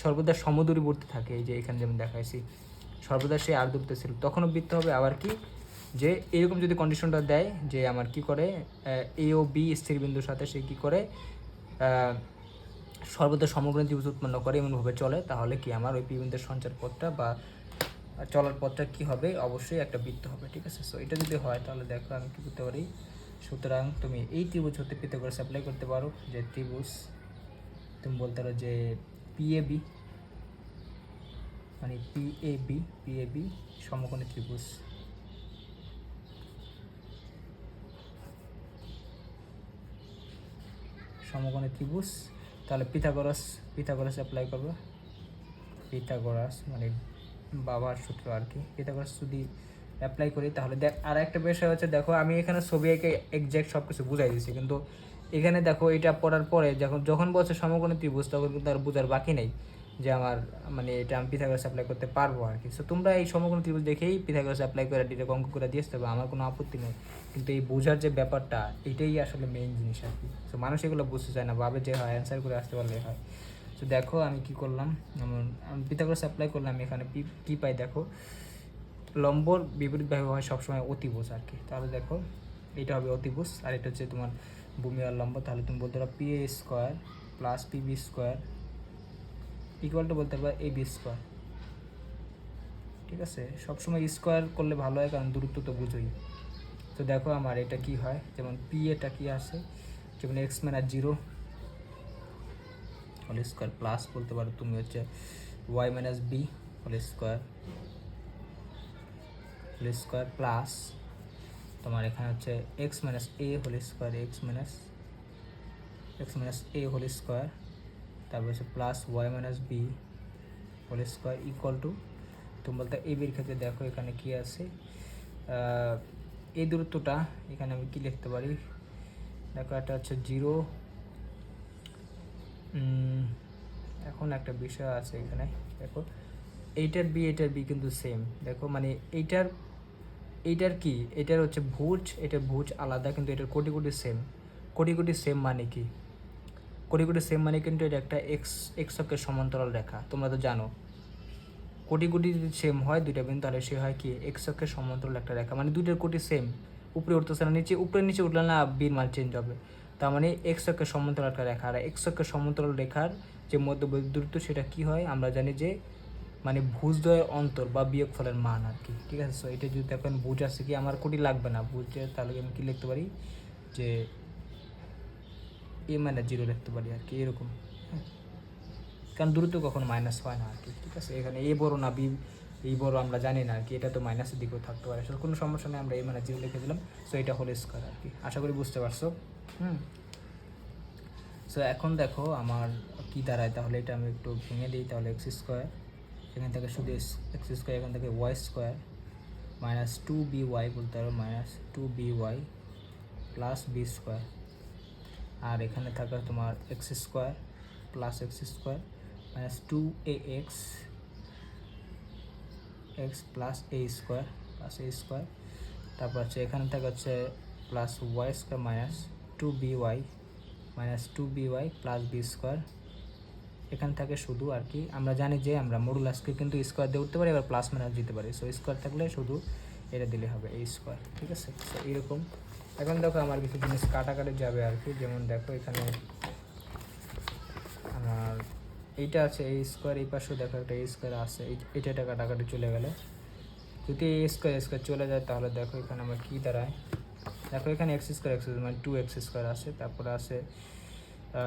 সর্বদা সমদূরবর্তী থাকে, এই যে এখানে যেমন দেখাইছি সর্বদা সে আর দূরত্বে ছিল, তখনও বৃত্ত হবে। আবার কি যে এরকম যদি কন্ডিশনটা দেয় যে আমার কি করে এ ও বি স্থির বিন্দুর সাথে সে কি করে সর্বদা সমকোণী ত্রিভুজ উৎপন্ন করে এমনভাবে চলে, তাহলে কি আমার ওই পি বিন্দুর সঞ্চার পথটা বা চলার পথটা কি হবে, অবশ্যই একটা বৃত্ত হবে। ঠিক আছে, সো এটা যদি হয় তাহলে দেখো আমি কী করতে পারি। সুতরাং তুমি এই ত্রিভুজ হতে পিথাগোরাস অ্যাপ্লাই করতে পারো, যে ত্রিভুজ তুমি বলতে পারো যে পিএবি মানে পিএবি সমকোণী ত্রিভুজ, তাহলে পিথাগোরাস অ্যাপ্লাই করবে। পিথাগোরাস মানে বাবার সূত্র আর কি। পিথাগোরাস যদি অ্যাপ্লাই করি তাহলে আর একটা বিষয় হচ্ছে, দেখো আমি এখানে ছবি এঁকে এক্স্যাক্ট সব কিছু বুঝাই দিচ্ছি, কিন্তু এখানে দেখো এটা পড়ার পরে যখন বলছে সমকোণী ত্রিভুজ তখন কিন্তু আর বোঝার বাকি নেই যে আমার মানে এটা আমি পিথাগোরাস অ্যাপ্লাই করতে পারবো আর কি। সো তোমরা এই সমকোণী ত্রিভুজ দেখেই পিথাগোরাস অ্যাপ্লাই করে ডিরেক্ট অঙ্ক করে দিয়ে আসতে হবে, আমার কোনো আপত্তি নেই। কিন্তু এই বোঝার যে ব্যাপারটা এটাই আসলে মেইন জিনিস আর কি। সো মানুষ এগুলো বুঝতে চায় না, ভাবে যে হয় অ্যান্সার করে আসতে পারলে হয়। তো দেখো আমি কি করলাম, আমি পিথাগোরাস অ্যাপ্লাই করলাম, এখানে কি পাই দেখো লম্বর বিপরীতভাবে হয় সবসময় অতিভুজ আর কি। তাহলে দেখো এটা হবে অতিভুজ আর এটা হচ্ছে তোমার ভূমি আর লম্ব। তাহলে তুমি বলতে পারো P A square plus PB square equal two বলতে পারো এ বি স্কোয়ার। ঠিক আছে, সবসময় স্কোয়ার করলে ভালো হয়, কারণ দূরত্ব তো বুঝোই। তো দেখো আমার এটা কি হয়, যেমন পি এটা কি আসে, যেমন x minus 0 whole square plus বলতে পারো তুমি হচ্ছে y minus B whole square plus তোমার এখানে হচ্ছে x minus A whole square x minus A whole square, তারপর হচ্ছে plus y minus B whole square equal to তুমি বলতে এ বির ক্ষেত্রে দেখো এখানে কি আছে, এই দূরত্বটা এখানে আমি কি লিখতে পারি দেখো, এটা হচ্ছে 0। এখন একটা বিষয় আছে এখানে দেখো, এইটার বি কিন্তু সেম। দেখো মানে এইটার কি, এটার হচ্ছে ভুজ, এটার ভুজ আলাদা, কিন্তু এটার কোটি সেম। কোটি সেম মানে কি, কোটি সেম মানে কিন্তু এটা একটা এক্স অক্ষের সমান্তরাল রেখা। তোমরা তো জানো কোটি যদি সেম হয় দুইটা বিন্দু, তাহলে সে হয় কি এক্স অক্ষের সমান্তরাল একটা রেখা। মানে দুইটার কোটি সেম, উপরে উঠতেছে না, উপরে নিচে উঠলে না বির মান চেঞ্জ হবে। তার মানে এক্স অক্ষের সমান্তরাল একটা রেখা, আর এক্স অক্ষের সমান্তরাল রেখার যে মধ্যবর্তী দূরত্ব সেটা কি হয় আমরা জানি যে মানে ভুজদ্বয়ের অন্তর বা বিয়োগফলের মান আর কি। ঠিক আছে, সো এটা যদি এখন ভুজ আছে কি আমার কোটি লাগবে না বুঝতে, তাহলে আমি কি লিখতে পারি যে এ মাইনাস 0 লিখতে পারি আর কি, এরকম। কারণ দূরত্ব কখনো মাইনাস হয় না আর কি, ঠিক আছে। এখানে এ বড় না বি এই বড় আমরা জানি না আর কি, এটা তো মাইনাসের দিকেও থাকতে পারে, সো কোনো সমস্যা নেই, আমরা এ মানে 0 লিখে দিলাম। সো এটা হোল স্কোয়ার আর কি, আশা করি বুঝতে পারছো। সো এখন দেখো আমার কি দাঁড়ায়, তাহলে এটা আমি একটু ভেঙে দিই। তাহলে এক্স স্কোয়ার, এখান থেকে শুধু এক্স স্কোয়ার, এখান থেকে ওয়াই স্কোয়ার মাইনাস 2by বলতে পারো, minus 2by plus b square, আর এখানে থাকা তোমার x square plus x square minus 2ax x plus a square plus a square, তারপর হচ্ছে এখানে থাকা হচ্ছে plus y square minus 2by minus 2by plus b square, এখান থেকে শুধু আর কি আমরা জানি যে আমরা মডুলাসকে কিন্তু স্কোয়ার দিয়ে উঠতে পারি, এবার প্লাস মাইনাস দিতে পারি। সো স্কোয়ার থাকলে শুধু এটা দিলে হবে এই স্কোয়ার, ঠিক আছে। সো এরকম এখন দেখো আমার কিছু জিনিস কাটাকাটি যাবে আর কি, যেমন দেখো এখানে আমার এইটা আছে এই স্কোয়ার, এই পাশেও দেখো একটা এই স্কোয়ার আছে, এটা কাটাকাটি চলে গেলে যদি এই স্কোয়ার চলে যায় তাহলে দেখো এখানে আমার কী দাঁড়ায়, দেখো এখানে এক্স স্কোয়ার মানে 2x স্কোয়ার আছে, তারপরে আছে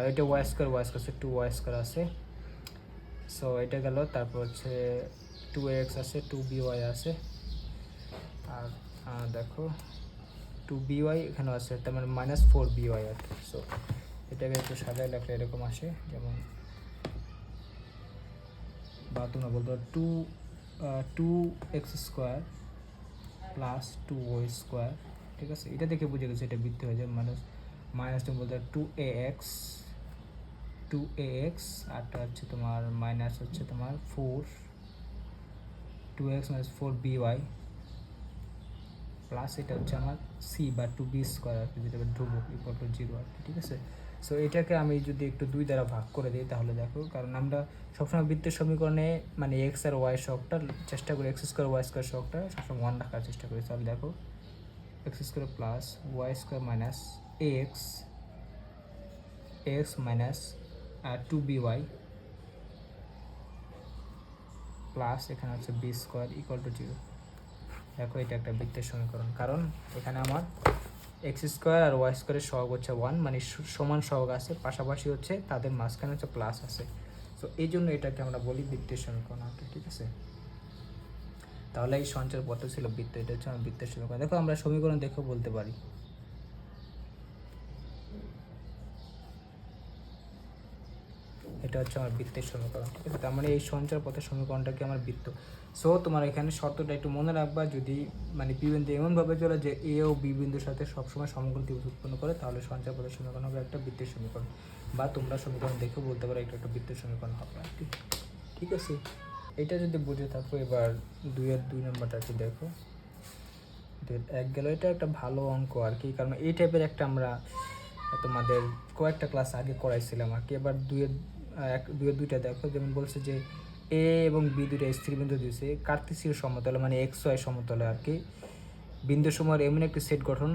এটা ওয়াই স্কোয়ার আছে 2y স্কোয়ার আছে। সো এটা গেল, তারপর হচ্ছে 2x আছে 2by আছে, আর দেখো 2by এখানেও আছে, তার মানে মাইনাস 4by আর কি। সো এটাকে একটু সাজায় লেখলে এরকম আসে, যেমন বা তোমরা বলতে পারো 2x square plus 2y square, ঠিক আছে। এটা দেখে বুঝে গেছে এটা বৃত্তি হয়ে যায়, মাইনাস তুমি বলতে পারো 2ax আরটা হচ্ছে তোমার মাইনাস হচ্ছে তোমার 2x মাইনাস 4by প্লাস এটা হচ্ছে আমার সি বা 2b স্কোয়ার আর কি, যেটা ধ্রুবক ইকুয়াল টু 0 আর কি, ঠিক আছে। সো এটাকে আমি যদি একটু 2 দ্বারা ভাগ করে দিই তাহলে দেখো, কারণ আমরা সবসময় বৃত্তের সমীকরণে মানে এক্স আর ওয়াই সহগটা চেষ্টা করি, এক্স স্কোয়ার ওয়াই স্কোয়ার সহগটা সবসময় 1 রাখার চেষ্টা করি। তাহলে দেখো x square plus y square minus x minus 2by plus এখানে হচ্ছে বি স্কোয়ার ইকুয়াল টু 0। দেখো এটা একটা বৃত্তের সমীকরণ, কারণ এখানে আমার এক্স স্কোয়ার আর ওয়াই স্কোয়ারের সহগ হচ্ছে 1, মানে সমান সহগ আছে, পাশাপাশি হচ্ছে তাদের মাঝখানে হচ্ছে প্লাস আছে। সো এই জন্য এটাকে আমরা বলি বৃত্তের সমীকরণ আর কি, ঠিক আছে। তাহলে এই সঞ্চার পথ ছিল বৃত্ত, এটা হচ্ছে আমার বৃত্তের সমীকরণ। দেখো আমরা সমীকরণ দেখেও বলতে পারি, এটা হচ্ছে আমার বৃত্তের সমীকরণ, ঠিক আছে। তার মানে এই সঞ্চার পথের সমীকরণটাকে আমার বৃত্ত। সো তোমার এখানে শর্তটা একটু মনে রাখবা, যদি মানে পি বিন্দু এমনভাবে চলে যে এ ও বি বিন্দুর সাথে সবসময় সমকোণ ত্রিভুজ উৎপন্ন করে, তাহলে সঞ্চার পথের সমীকরণ হবে একটা বৃত্তের সমীকরণ, বা তোমরা সমীকরণ দেখেও বলতে পারো এটা একটা বৃত্তের সমীকরণ হবে আর কি, ঠিক আছে। এটা যদি বুঝে থাকো, এবার 2 নম্বরটা কি দেখো, 1 গেল। এটা একটা ভালো অঙ্ক আর কি, কারণ এই টাইপের একটা আমরা তোমাদের কয়েকটা ক্লাস আগে করাইছিলাম আর কি। এবার 2-2টা দেখো, যেমন বলছে যে এ এবং বি দুটো স্থিরবিন্দু দিয়েছে কার্তেশীয় সমতলে, মানে এক্স ওয়াই সমতলে আর কি, বিন্দু সময়ের এমন একটি সেট গঠন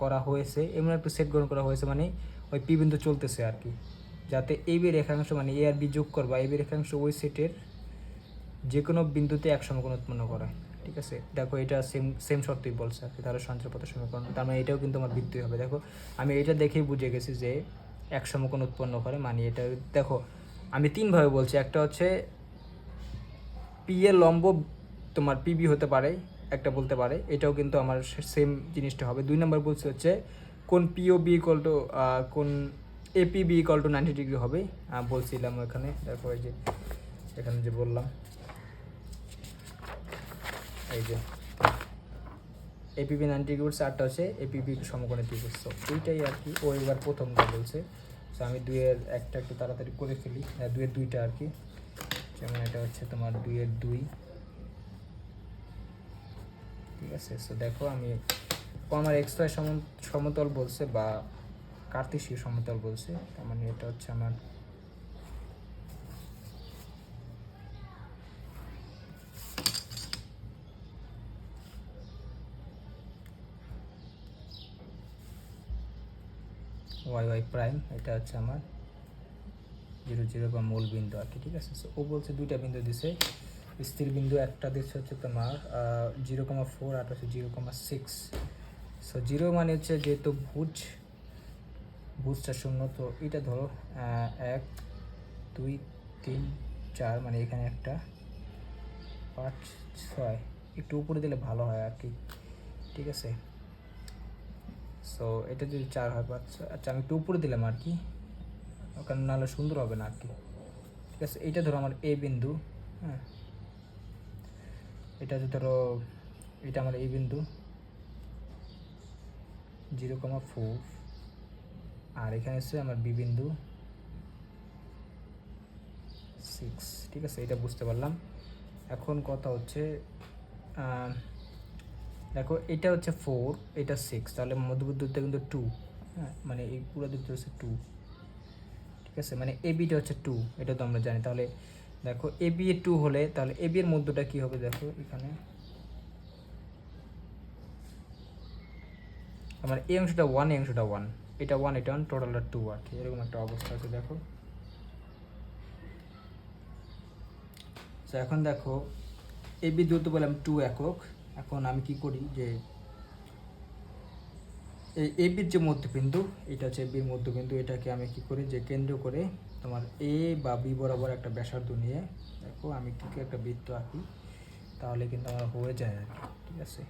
করা হয়েছে, মানে ওই পি বিন্দু চলতেছে আর কি, যাতে এই বি রেখাংশ মানে এ আর বি যোগ করবা এই বি রেখাংশ ওই সেটের যে কোনো বিন্দুতে এক সমকোণ উৎপন্ন করে, ঠিক আছে। দেখো এটা সেম শর্তই বলছে আর কি, তাহলে সঞ্চার পথের সমীকরণ, তার মানে এটাও কিন্তু আমার বৃত্তই হবে। দেখো আমি এটা দেখেই বুঝে গেছি যে এক সমকোণ উৎপন্ন করে, মানে এটা দেখো আমি 3ভাবে বলছি, একটা হচ্ছে পি এর লম্ব তোমার পিবি হতে পারে, একটা বলতে পারে, এটাও কিন্তু আমার সেম জিনিসটা হবে। 2 নম্বর বলছে হচ্ছে কোন পিও বি ইকুয়াল টু কোন A P B equal to 90 degree হবে বলছিলাম এখানে। দেখো এই যে এখানে যে বললাম এই যে এপিবি 90 ডিগ্রি বলছে, আরটা হচ্ছে এপিবি সমকোণী ত্রিভুজ। তো এইটাই আর কি ও এবার প্রথমটা বলছে। তো আমি 2-এর একটা একটু তাড়াতাড়ি করে ফেলি, 2-এর 2টা আর কি, যেমন এটা হচ্ছে তোমার 2-এর 2, ঠিক আছে। সো দেখো আমি আমার এক্স ওয়াই সমতল বলছে বা কার্তেশীয় সমতল বলছে, তার মানে এটা হচ্ছে আমার ওয়াই প্রাইম, এটা হচ্ছে আমার 0 বা মূল বিন্দু আর কি, ঠিক আছে। সো ও বলছে 2টা বিন্দু দিছে স্থির বিন্দু, একটা দিচ্ছে হচ্ছে তোমার 0,4 আর হচ্ছে 0,6। সো 0 মানে হচ্ছে যেহেতু ভুজটা 0, তো এটা ধরো 1 2 3 4 মানে এখানে একটা 5 6 একটু উপরে দিলে ভালো হয় আর কি, ঠিক আছে। সো এটা যদি 4 হয় 5, আচ্ছা আমি একটু উপরে দিলাম আর কি, কারণ নাহলে সুন্দর হবে না আর কি, ঠিক আছে। এইটা ধরো আমার এ বিন্দু, হ্যাঁ এটা যে ধরো এটা আমার এ বিন্দু 0,4, আর এখানে হচ্ছে আমার বি বিন্দু 6, ঠিক আছে। এটা বুঝতে পারলাম। এখন কথা হচ্ছে দেখো এটা হচ্ছে 4, এটা 6, তাহলে মধ্যবিন্দুটা কিন্তু 2, হ্যাঁ মানে এই পুরো দিকটা হচ্ছে 2, ঠিক আছে। মানে এ বিটা হচ্ছে 2, এটা তো আমরা জানি। তাহলে দেখো এ বি এ 2 হলে তাহলে এ বি এর মধ্যটা কী হবে, দেখো এখানে আমার এই অংশটা 1, এই অংশটা 1, এটা 1 এটা 1, টোটালটা 2 আর কি, এরকম একটা অবস্থা আছে দেখো। তো এখন দেখো এ বি দূরত্ব বললাম 2 একক। এখন আমি কি করি যে এই এ বির যে মধ্যবিন্দু, এটা হচ্ছে এ বির মধ্যবিন্দু, এটাকে আমি কি করি যে কেন্দ্র করে তোমার এ বা বি বরাবর একটা ব্যাসার্ধ নিয়ে দেখো আমি কি একটা বৃত্ত আঁকি, তাহলে কিন্তু আমার হয়ে যায় আর কি, ঠিক আছে।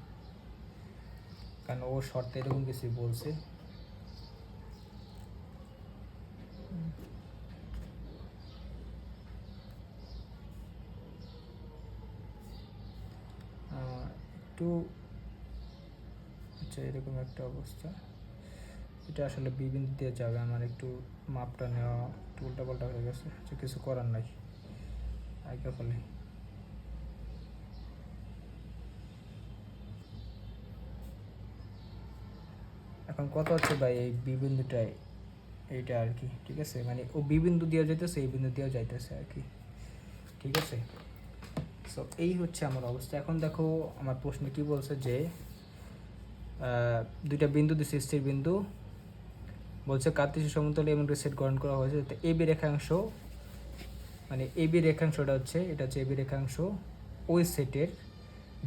কারণ ও শর্তে এরকম কিছু বলছে। একটু আচ্ছা এরকম একটা অবস্থা, এটা আসলে বি বিন্দু দিয়ে যাবে, আমার একটু মাপটা নেওয়া একটু উল্টাপাল্টা হয়ে গেছে, আচ্ছা কিছু করার নাই, আগে ফলে। এখন কথা হচ্ছে ভাই এই বি বিন্দুটাই এইটা আর কি, ঠিক আছে। মানে ও বি বিন্দু দিয়েও যাইতেছে, এই বিন্দু দিয়েও যাইতেছে আর কি, ঠিক আছে। সো এই হচ্ছে আমার অবস্থা। এখন দেখো আমার প্রশ্নে কি বলছে যে দুইটা বিন্দু দিচ্ছে, স্থির বিন্দু, বলছে কার্তেশীয় সমতলে এমন একটা সেট গ্রহণ করা হয়েছে যাতে এ বি রেখাংশ, মানে এ বি রেখাংশটা হচ্ছে এটা হচ্ছে এ বি রেখাংশ ওই সেটের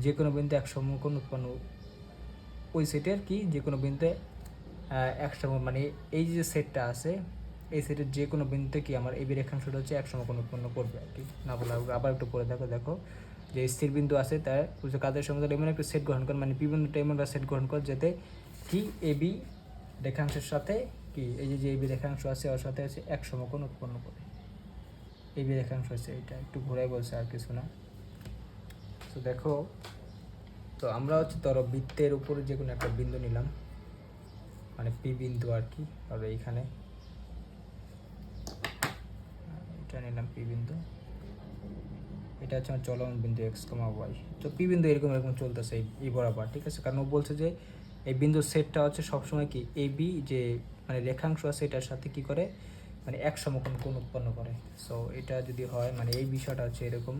যে কোনো বিন্দু এক সমকোণ উৎপন্ন, ওই সেটের কি যে কোনো বিন্দুতে এক সম, মানে এই যে সেটটা আছে এই সেটের যে কোনো বিন্দুতে কি আমার এই বি রেখাংশটা হচ্ছে এক সমকোণ উৎপন্ন করবে আর কি। না বলে আবার একটু পরে দেখো, দেখো যে স্থির বিন্দু আছে তার বুঝছো কাদের সমতলে এমন একটা সেট গ্রহণ করে, মানে পি বিন্দুটা এমন একটা সেট গ্রহণ করে যাতে কি এ বি রেখাংশের সাথে কি এই যে এ বি রেখাংশ আছে ওর সাথে আছে এক সমকোণ উৎপন্ন করে। এ বি রেখাংশ আছে এটা একটু ঘুরাই বলছে, আর কিছু না। তো দেখো, তো আমরা হচ্ছে ধরো বৃত্তের উপরে যে কোনো একটা বিন্দু নিলাম, মানে পি বিন্দু আর কি, আর এইখানে এটা নিলাম পি বিন্দু, এটা হচ্ছে আমার চলমান বিন্দু এক্স কমা ওয়াই। তো পি বিন্দু এরকম এরকম চলতেছে এই বরাবর, ঠিক আছে। কারণ ও বলছে যে এই বিন্দুর সেটটা হচ্ছে সবসময় কি এ বি যে মানে রেখাংশ আছে এটার সাথে কি করে মানে এক সমকোণ কোণ উৎপন্ন করে। সো এটা যদি হয় মানে এই বিষয়টা হচ্ছে এরকম,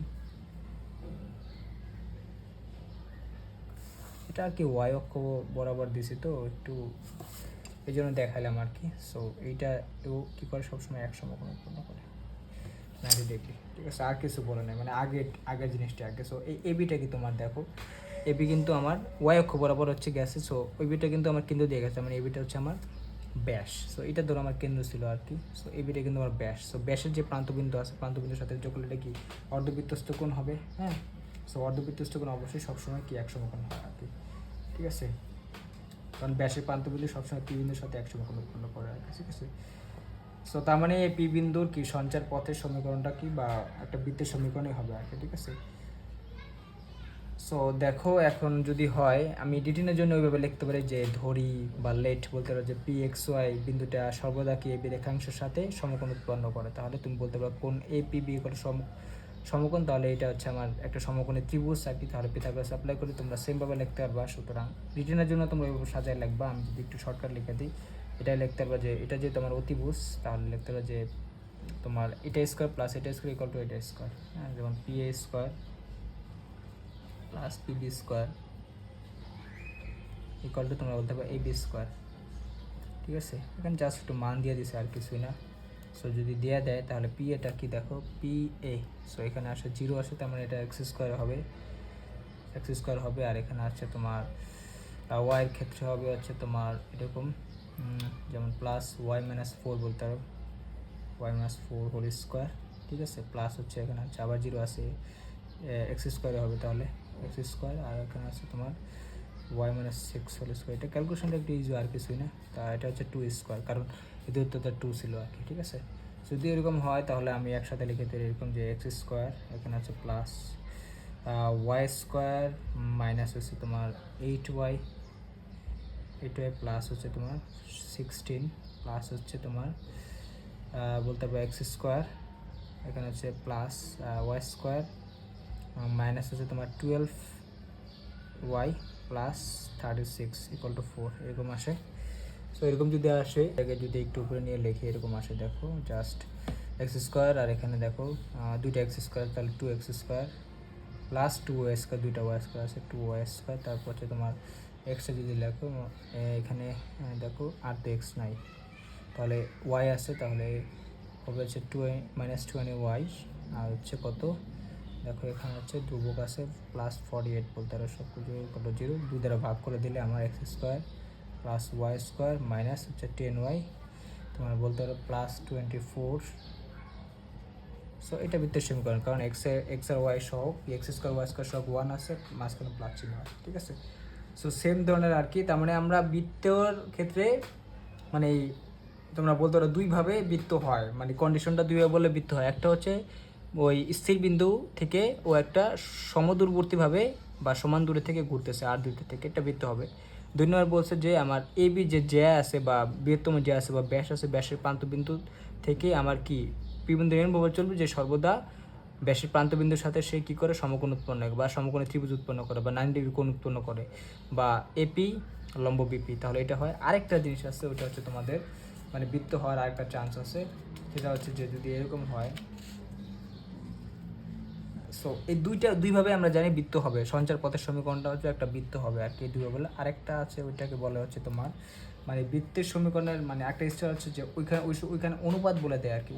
এটা আর কি ওয়াই অক্ষ বরাবর দিছি তো একটু এই জন্য দেখালাম আর কি। সো এইটা ও কী করে সবসময় এক সমকোণ উৎপন্ন করে 90 ডিগ্রি, ঠিক আছে। আর কিছু বলে নাই, মানে আগের জিনিসটা আগে। সো এই এবিটা কি তোমার দেখো এবি কিন্তু আমার ওয়াই অক্ষ বরাবর হচ্ছে গেছে, সো ওই বিটা কিন্তু আমার কেন্দ্র দিয়ে গেছে, মানে এবিটা হচ্ছে আমার ব্যাস। সো এটা ধরো আমার কেন্দ্র ছিল আর কি। সো এবিটা কিন্তু আমার ব্যাস। সো ব্যাসের যে প্রান্তবিন্দু আছে প্রান্তবিন্দুর সাথে যোগ করলে এটা কি অর্ধবৃত্তস্থ কোণ হবে, হ্যাঁ। সো অর্ধবৃত্তস্থ কোণ অবশ্যই সবসময় কি এক সমকোণ হয় আর কি, ঠিক আছে। কারণ ব্যাসের প্রান্তবিন্দু সবসময় পি বিন্দুর সাথে এক সমকোণ উৎপন্ন করে আর কি, ঠিক আছে। সো তার মানে এই পি বিন্দুর কি সঞ্চার পথের সমীকরণটা কি বা একটা বৃত্তের সমীকরণই হবে আর কি, ঠিক আছে। সো দেখো এখন যদি হয় আমি ডিটিনের জন্য ওইভাবে লিখতে পারি যে ধরি বা লেট বলতে পারো যে পি এক্স ওয়াই বিন্দুটা সর্বদা কি এ বি রেখাংশের সাথে সমকোণ উৎপন্ন করে, তাহলে তুমি বলতে পারো কোন এ পি বি করে সমকোণ, তাহলে এটা হচ্ছে আমার একটা সমকোণের ত্রিভুজ আর কি। তাহলে পিথাগোরাস অ্যাপ্লাই করে তোমরা সেমভাবে লিখতে পারবা। সুতরাং রিটেনের জন্য তোমরা ওইভাবে সাজায় লিখবা, আমি যদি একটু শর্টকাট লিখে দিই এটাই লিখতে পারবা যে এটা যে তোমার অতিভুজ, তাহলে লিখতে পারবা যে তোমার এটা স্কোয়ার প্লাস এটা স্কোয়ার ইকুয়াল টু এটা স্কোয়ার, হ্যাঁ, যেমন P A square plus P B square equal to তোমরা বলতে পারো এ বি স্কোয়ার, ঠিক আছে। এখানে জাস্ট একটু মান দিয়ে দিছে আর কিছুই না। সো যদি দেওয়া দেয় তাহলে পি এটা কি দেখো পি এ, সো এখানে আসে 0 আসে, তার মানে এটা এক্স স্কোয়ার হবে, আর এখানে আসছে তোমার ওয়াইয়ের ক্ষেত্রে হবে হচ্ছে তোমার এরকম যেমন প্লাস ওয়াই মাইনাস 4 বলতে পারো, ওয়াই মাইনাস 4 হোল স্কোয়ার ঠিক আছে, প্লাস হচ্ছে এখানে হচ্ছে আবার 0 আছে, এক্স স্কোয়ারে হবে তাহলে এক্স স্কোয়ার, আর এখানে আছে তোমার ওয়াই মাইনাস 6 হোল স্কোয়ার। এটা ক্যালকুলেশনটা একটু ইজি আর কিছুই না, তা এটা হচ্ছে 2 স্কোয়ার, কারণ এদের উত্তরটা 2 ছিল আর কি। ঠিক আছে, যদি এরকম হয় তাহলে আমি একসাথে লিখে দিই এরকম যে এক্স স্কোয়ার, এখানে আছে প্লাস ওয়াই স্কোয়ার মাইনাস হচ্ছে তোমার 8y, 8y প্লাস হচ্ছে তোমার 16 প্লাস হচ্ছে তোমার বলতে পারবো এক্স স্কোয়ার, এখানে হচ্ছে প্লাস ওয়াই স্কোয়ার মাইনাস হচ্ছে তোমার 12y প্লাস 36 ইকুয়াল টু 4, এরকম আসে। সো এরকম যদি আসে, এটাকে যদি একটু উপরে নিয়ে লিখে এরকম আসে, দেখো জাস্ট এক্স স্কোয়ার, আর এখানে দেখো দুইটা এক্স স্কোয়ার, তাহলে 2x square plus 2y square, দুইটা ওয়াই স্কোয়ার আছে 2y স্কোয়ার, তারপর হচ্ছে তোমার এক্সটা যদি লেখো এখানে দেখো আর তো এক্স নাই, তাহলে ওয়াই আছে, তাহলে হবে হচ্ছে 2 মাইনাস 20y, আর হচ্ছে কত দেখো এখানে হচ্ছে ধ্রুবক আছে প্লাস 48 বলতে পারো, সব কিছু কত 0, 2 দ্বারা ভাগ করে দিলে আমার x square plus y square minus হচ্ছে 10y তোমার বলতে পারো প্লাস 24। সো এটা বৃত্তের সমীকরণ, কারণ এক্স আর ওয়াই সহ এক্স স্কোয়ার ওয়াই স্কোয়ার সহ 1 আছে, মাঝখানে প্লাস চিহ্ন আছে। ঠিক আছে, সো সেম ধরনের আর কি। তার মানে আমরা বৃত্তের ক্ষেত্রে মানে তোমরা বলতে পারো দুইভাবে বৃত্ত হয়, মানে কন্ডিশনটা দুইভাবে বলে বৃত্ত হয়। একটা হচ্ছে ওই স্থির বিন্দু থেকে ও একটা সমদূরবর্তীভাবে বা সমান দূরে থেকে ঘুরতেছে আর দুইটা থেকে, একটা বৃত্ত হবে। 2 নম্বর বলছে যে আমার এবি যে জ্যা আছে বা বৃহত্তম জ্যা আছে বা ব্যাস আছে, ব্যাসের প্রান্তবিন্দু থেকে আমার কি পি বিন্দু এমনভাবে চলবে যে সর্বদা ব্যাসের প্রান্তবিন্দুর সাথে সে কী করে সমকোণ উৎপন্ন করে বা সমকোণে ত্রিভুজ উৎপন্ন করে বা 90 ডিগ্রি কোণ উৎপন্ন করে, বা এপি লম্ব বিপি, তাহলে এটা হয়। আরেকটা জিনিস আছে, ওটা হচ্ছে তোমাদের মানে বৃত্ত হওয়ার আরেকটা চান্স আছে, সেটা হচ্ছে যে যদি এরকম হয়। সো এই দুইভাবে আমরা জানি বৃত্ত হবে, সঞ্চার পথের সমীকরণটা হচ্ছে একটা বৃত্ত হবে আর কি, দুইভাবে বলে। আরেকটা আছে ওইটাকে বলে হচ্ছে তোমার মানে বৃত্তের সমীকরণের মানে একটা স্টার হচ্ছে যে ওইখানে অনুপাত বলে দেয় আর কি,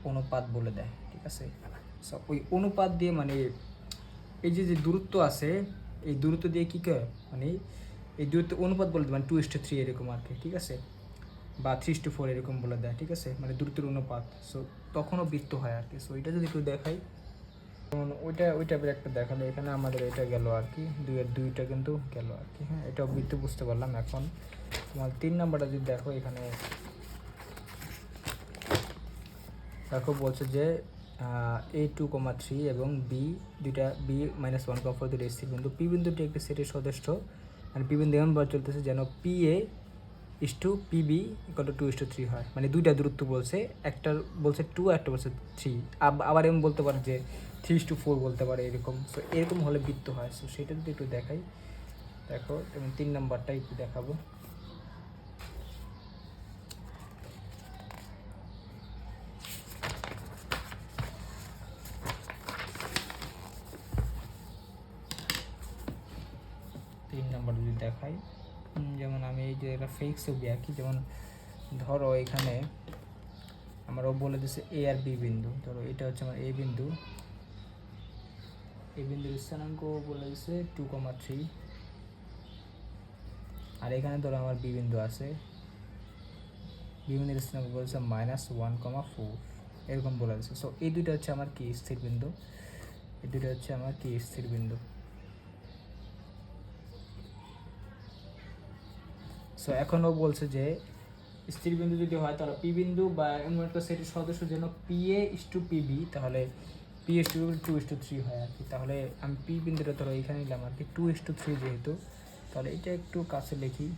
অনুপাত বলে দেয়। ঠিক আছে, সো ওই অনুপাত দিয়ে মানে এই যে দূরত্ব আছে, এই দূরত্ব দিয়ে কী করে মানে এই দূরত্ব অনুপাত বলে দেয়, মানে 2:3 এরকম আর কি। ঠিক আছে, বা 3:4 এরকম বলে দেয়। ঠিক আছে, মানে দূরত্বের অনুপাত, সো তখনও বৃত্ত হয় আর কি। সো এটা যদি একটু দেখাই, যেমন ওই টাইপের একটা দেখালে, এখানে আমাদের এটা গেল আর কি, দুইটা কিন্তু গেল আর কি। হ্যাঁ, এটাও বৃত্ত বুঝতে পারলাম। এখন তোমার 3 নাম্বারটা যদি দেখো, এখানে দেখো বলছে যে A2,3 এবং বি দুইটা B-1,4 দুটো স্থির বিন্দু, পি বিন্দুটি একটি সেটের সদস্য, মানে পি বিন্দু এমনভাবে চলতেছে যেন PA:PB = 2:3 হয়, মানে দুইটা দূরত্ব বলছে, একটা বলছে 2 একটা বলছে 3, আবার এমন বলতে পারে যে 3:4 বলতে পারে এরকম। সো এরকম হলে বৃত্ত হয়। সো সেটা যদি একটু দেখাই, দেখো এবং 3 নাম্বারটা একটু দেখাবো। যদি দেখাই, যেমন আমি এই যে একটা ফেক ছবি আঁকি, যেমন ধরো এখানে আমার ও বলে দিচ্ছে এ আর বি বিন্দু, ধরো এটা হচ্ছে আমার এ বিন্দু, এই বিন্দুর স্থানাঙ্ক বলে দিচ্ছে 2,3, আর এখানে ধরো আমার বি বিন্দু আছে, বি বিন্দুর স্থানাঙ্ক বলেছে -1,4 এরকম বলে দিচ্ছে। সো এই দুইটা হচ্ছে আমার কি স্থির বিন্দু, এই দুইটা হচ্ছে আমার কি স্থির বিন্দু। সো এখনও বলছে যে স্থির বিন্দু যদি হয় তাহলে পি বিন্দু বা এমন একটা সেটের সদস্য যেন PA:PB, তাহলে P:2:3 হয় আর কি। তাহলে আমি পি বিন্দুটা ধরো এইখানে নিলাম আর কি, 2:3 যেহেতু, তাহলে এটা একটু কাছে লিখি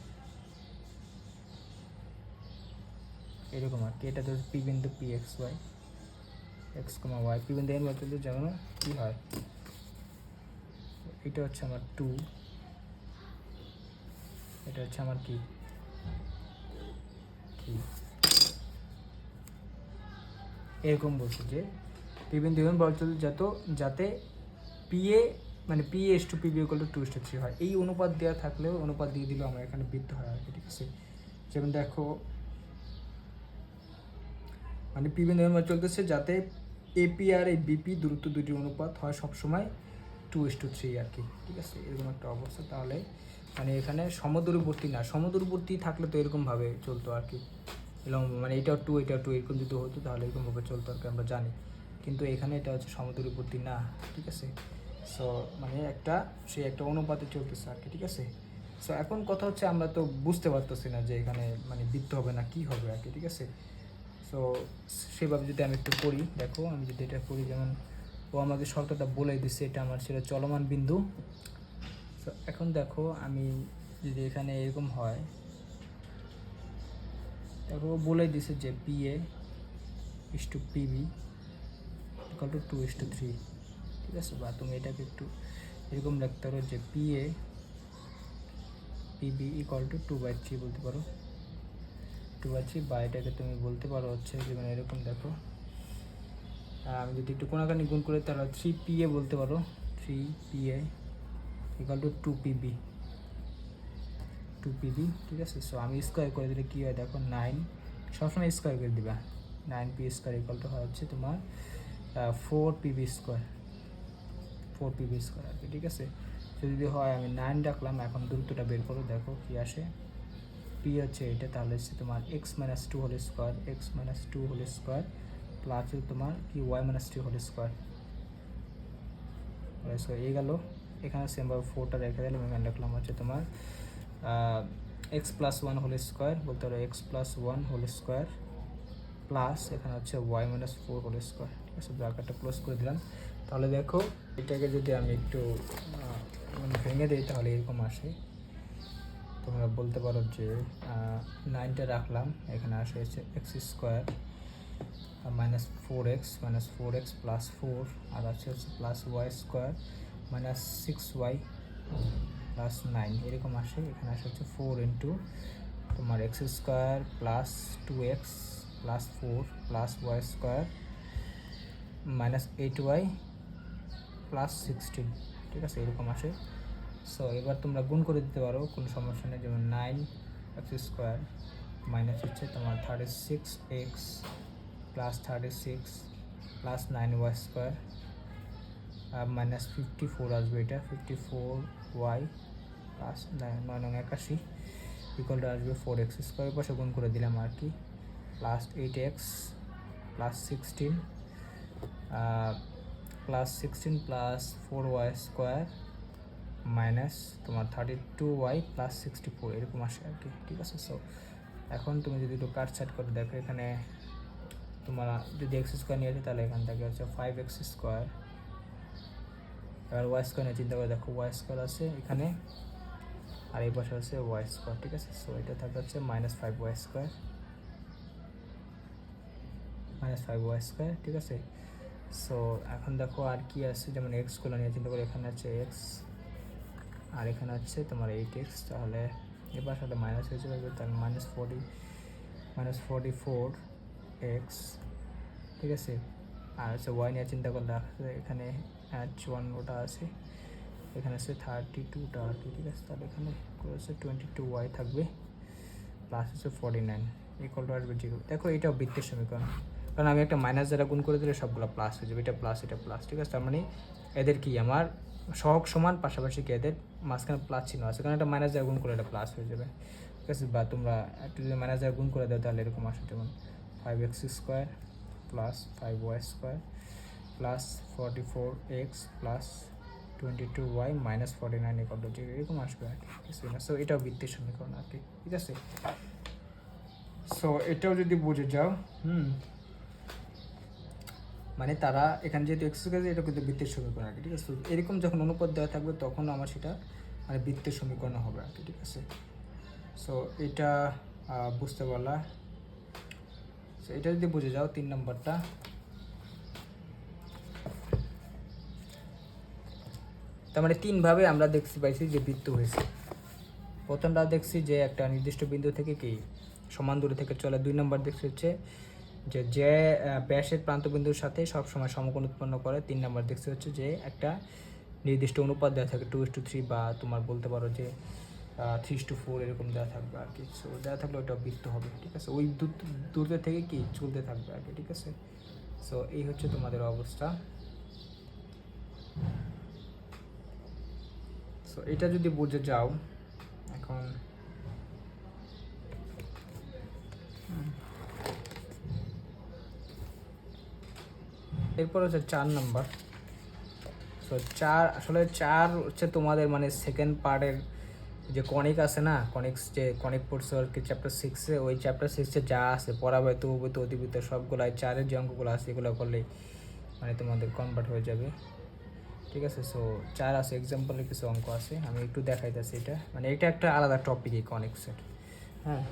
এরকম আর কি। এটা তো পি বিন্দু PXY, x,y, পি বিন্দু এর মধ্যে যেমন কী হয়, এটা হচ্ছে আমার 2, এটা হচ্ছে আমার কি এরকম বলছে যে পি বিন্দু এমন বলতে যাতে PA মানে PA:PB = 2:3 হয়। এই অনুপাত দেওয়া থাকলেও অনুপাত দিয়ে দিলেও আমার এখানে বৃত্ত হয় আর কি। ঠিক আছে, যেমন দেখো মানে পি বিন্দু এমন চলতেছে যাতে AP আর এই BP দূরত্ব দুটির অনুপাত হয় সবসময় 2:3 আর কি। ঠিক আছে, এরকম একটা অবস্থা। তাহলে মানে এখানে সমদূরবর্তী না, সমদূরবর্তী থাকলে তো এরকমভাবে চলতো আর কি। লম্ব মানে এটাও টু এটাও টু এরকম যদি হতো তাহলে এরকমভাবে চলতো আর কি, আমরা জানি। কিন্তু এখানে এটা হচ্ছে সমদূরবর্তী না, ঠিক আছে। সো মানে সেই একটা অনুপাতে চলতেছে আর কি, ঠিক আছে। সো এখন কথা হচ্ছে আমরা তো বুঝতে পারতেছি না যে এখানে মানে বৃত্ত হবে না কি হবে আর কি, ঠিক আছে। সো সেভাবে যদি আমি একটু করি, দেখো আমি যদি এটা করি, যেমন ও আমাকে শর্তটা বলে দিচ্ছে, এটা আমার ছিল চলমান বিন্দু। সো এখন দেখো আমি যদি এখানে এরকম হয়, তারপর ও বলে দিছে যে P A is to P B equal to 2:3, ঠিক আছে। বা তুমি এটাকে একটু এরকম রাখতে পারো যে পি এ পিবি ইকাল টু 2/3 বলতে পারো, 2/3। বা এটাকে তুমি বলতে পারো হচ্ছে যেমন এরকম, দেখো আমি যদি একটু কোনাকানি গুণ করি তাহলে 3PA বলতে পারো, 3PA ইকাল টু 2PB, ঠিক আছে। সো আমি স্কোয়ার করে দিলে কী হয় দেখো, 9, সবসময় স্কোয়ার করে দিবা, 9P স্কোয়ার ইকাল টু হচ্ছে তোমার 4PB স্কোয়ার, 4PB স্কোয়ার আর কি, ঠিক আছে। তো যদি হয় আমি 9 রাখলাম, এখন দূরত্বটা বের করো, দেখো কী আসে। পি হচ্ছে এটা, তাহলে হচ্ছে তোমার x-2 whole square, x-2 whole square plus তোমার কি y-3 হোল স্কোয়ার। এই গেল, এখানে সেমভাবে 4টা রেখে দিলাম, এখানে রাখলাম হচ্ছে তোমার x+1 হোল স্কোয়ার, বলতে পারো x+1 হোল স্কোয়ার প্লাস এখানে হচ্ছে y-4 হোল স্কোয়ার, ঠিক আছে। ব্র্যাকেটটা ক্লোজ করে দিলাম। তাহলে দেখো এটাকে যদি আমি একটু মানে ভেঙে দিই তাহলে এরকম আসে। তোমরা বলতে পারো যে 9টা রাখলাম, এখানে আসে হচ্ছে x² -4x প্লাস 4, আর আছে হচ্ছে প্লাস y² -6y প্লাস 9, এরকম আসে। এখানে আসে হচ্ছে 4 ইন্টু তোমার x² plus 2x plus 4 plus y² -8y plus 16, ঠিক আছে, এরকম আসে। সো এবার তোমরা গুণ করে দিতে পারো, কোনো সমস্যা নেই। যেমন 9x² মাইনাস হচ্ছে তোমার 36x প্লাস 36 প্লাস 9y² -54 আসবে, এটা 54y প্লাস 9 ইকুয়াল টু আসবে 4x² পাশে গুণ করে দিলাম আর কি, plus 8x plus 16 plus 4y² minus তোমার 32y প্লাস 64, এরকম আসে আর কি, ঠিক আছে। সো এখন তুমি যদি একটু কাটছাট করে দেখো, এখানে তোমার যদি x² নিয়ে আসে তাহলে এখান থেকে হচ্ছে 5x², এবার y² নিয়ে চিন্তা করে দেখো, y² আছে এখানে আর এই পাশে আছে y², ঠিক আছে। সো এটা থাকবে হচ্ছে -5y², ঠিক আছে। সো এখন দেখো আর কি আছে, যেমন x গুলো নিয়ে চিন্তা করে, এখানে আছে x আর এখানে হচ্ছে তোমার 8x, তাহলে এবার সাথে মাইনাস হয়ে যাবে, তাহলে -44x, ঠিক আছে। আর হচ্ছে y নিয়ে চিন্তা করলে এখানে h1 ওটা আছে, এখানে আছে 32টা আর কি, ঠিক আছে। তাহলে এখানে হচ্ছে 22y থাকবে প্লাস হচ্ছে 49 ইকুয়াল টু আসবে 0। দেখো এটাও বৃত্তের সমীকরণ, কারণ আমি একটা মাইনাস দ্বারা গুণ করে দিলে সবগুলো প্লাস হয়ে যাবে, এটা প্লাস এটা প্লাস, ঠিক আছে। তার মানে এদের কি আমার সহগ সমান, পাশাপাশি কি এদের মাঝখানে প্লাস চিহ্ন আছে, কারণ একটা মাইনাস দ্বারা গুণ করে এটা প্লাস হয়ে যাবে, ঠিক আছে। বা তোমরা একটু যদি মাইনাস দ্বারা গুণ করে দাও তাহলে এরকম আসে, যেমন 5x² plus 5y² plus 44x plus 22y -49 equal to 0, এরকম আসবে আর কি, ঠিক আছে। সো এটাও বৃত্তের সমীকরণ আর কি, ঠিক আছে। সো এটাও যদি বুঝে যাও, মানে তারা এখানে যেহেতু এক্সারসাইজ, এটা কিন্তু বৃত্তের সমীকরণ আর কি, ঠিক আছে। এরকম যখন অনুপাত দেওয়া থাকবে তখন আমার সেটা মানে বৃত্তের সমীকরণ হবে আর কি, ঠিক আছে। সো এটা বুঝতে পারলা। সো এটা যদি বুঝে যাও, 3 নম্বরটা তার মানে 3ভাবে আমরা দেখতে পাইছি যে বৃত্ত হয়েছে। প্রথমটা দেখছি যে একটা নির্দিষ্ট বিন্দু থেকে কি সমান দূরে থেকে চলে। 2 নম্বর দেখছি হচ্ছে যে ব্যাসের প্রান্তবিন্দুর সাথে সবসময় সমকোণ উৎপন্ন করে। 3 নম্বর দেখছি হচ্ছে যে একটা নির্দিষ্ট অনুপাত দেওয়া থাকে 2:3, বা তোমার বলতে পারো যে 3:4 এরকম দেওয়া থাকবে আর কি। সো দেওয়া থাকলে ওইটা বৃত্ত হবে, ঠিক আছে। ওই দূরত্ব থেকে কি চলতে থাকবে আর কি, ঠিক আছে। সো এই হচ্ছে তোমাদের অবস্থা। সো এটা যদি বুঝে যাও, এখন এরপর হচ্ছে 4 নাম্বার। সো আসলে 4 হচ্ছে তোমাদের মানে সেকেন্ড পার্টের যে কনিক আছে না, কনিক্স যে কনিক পড়ছে আর কি চ্যাপ্টার 6-এ, ওই চ্যাপ্টার 6-এ যা আছে পরাবৈত উপবৃত্ত অতিবৃত্ত সবগুলাই 4-এর যে অঙ্কগুলো আছে এগুলো করলেই মানে তোমাদের কনভার্ট হয়ে যাবে। ঠিক আছে, সো 4 আছে, এক্সাম্পলের কিছু অঙ্ক আছে, আমি একটু দেখাইতেছি। এটা মানে এটা একটা আলাদা টপিক এই কনিক্সের। হ্যাঁ,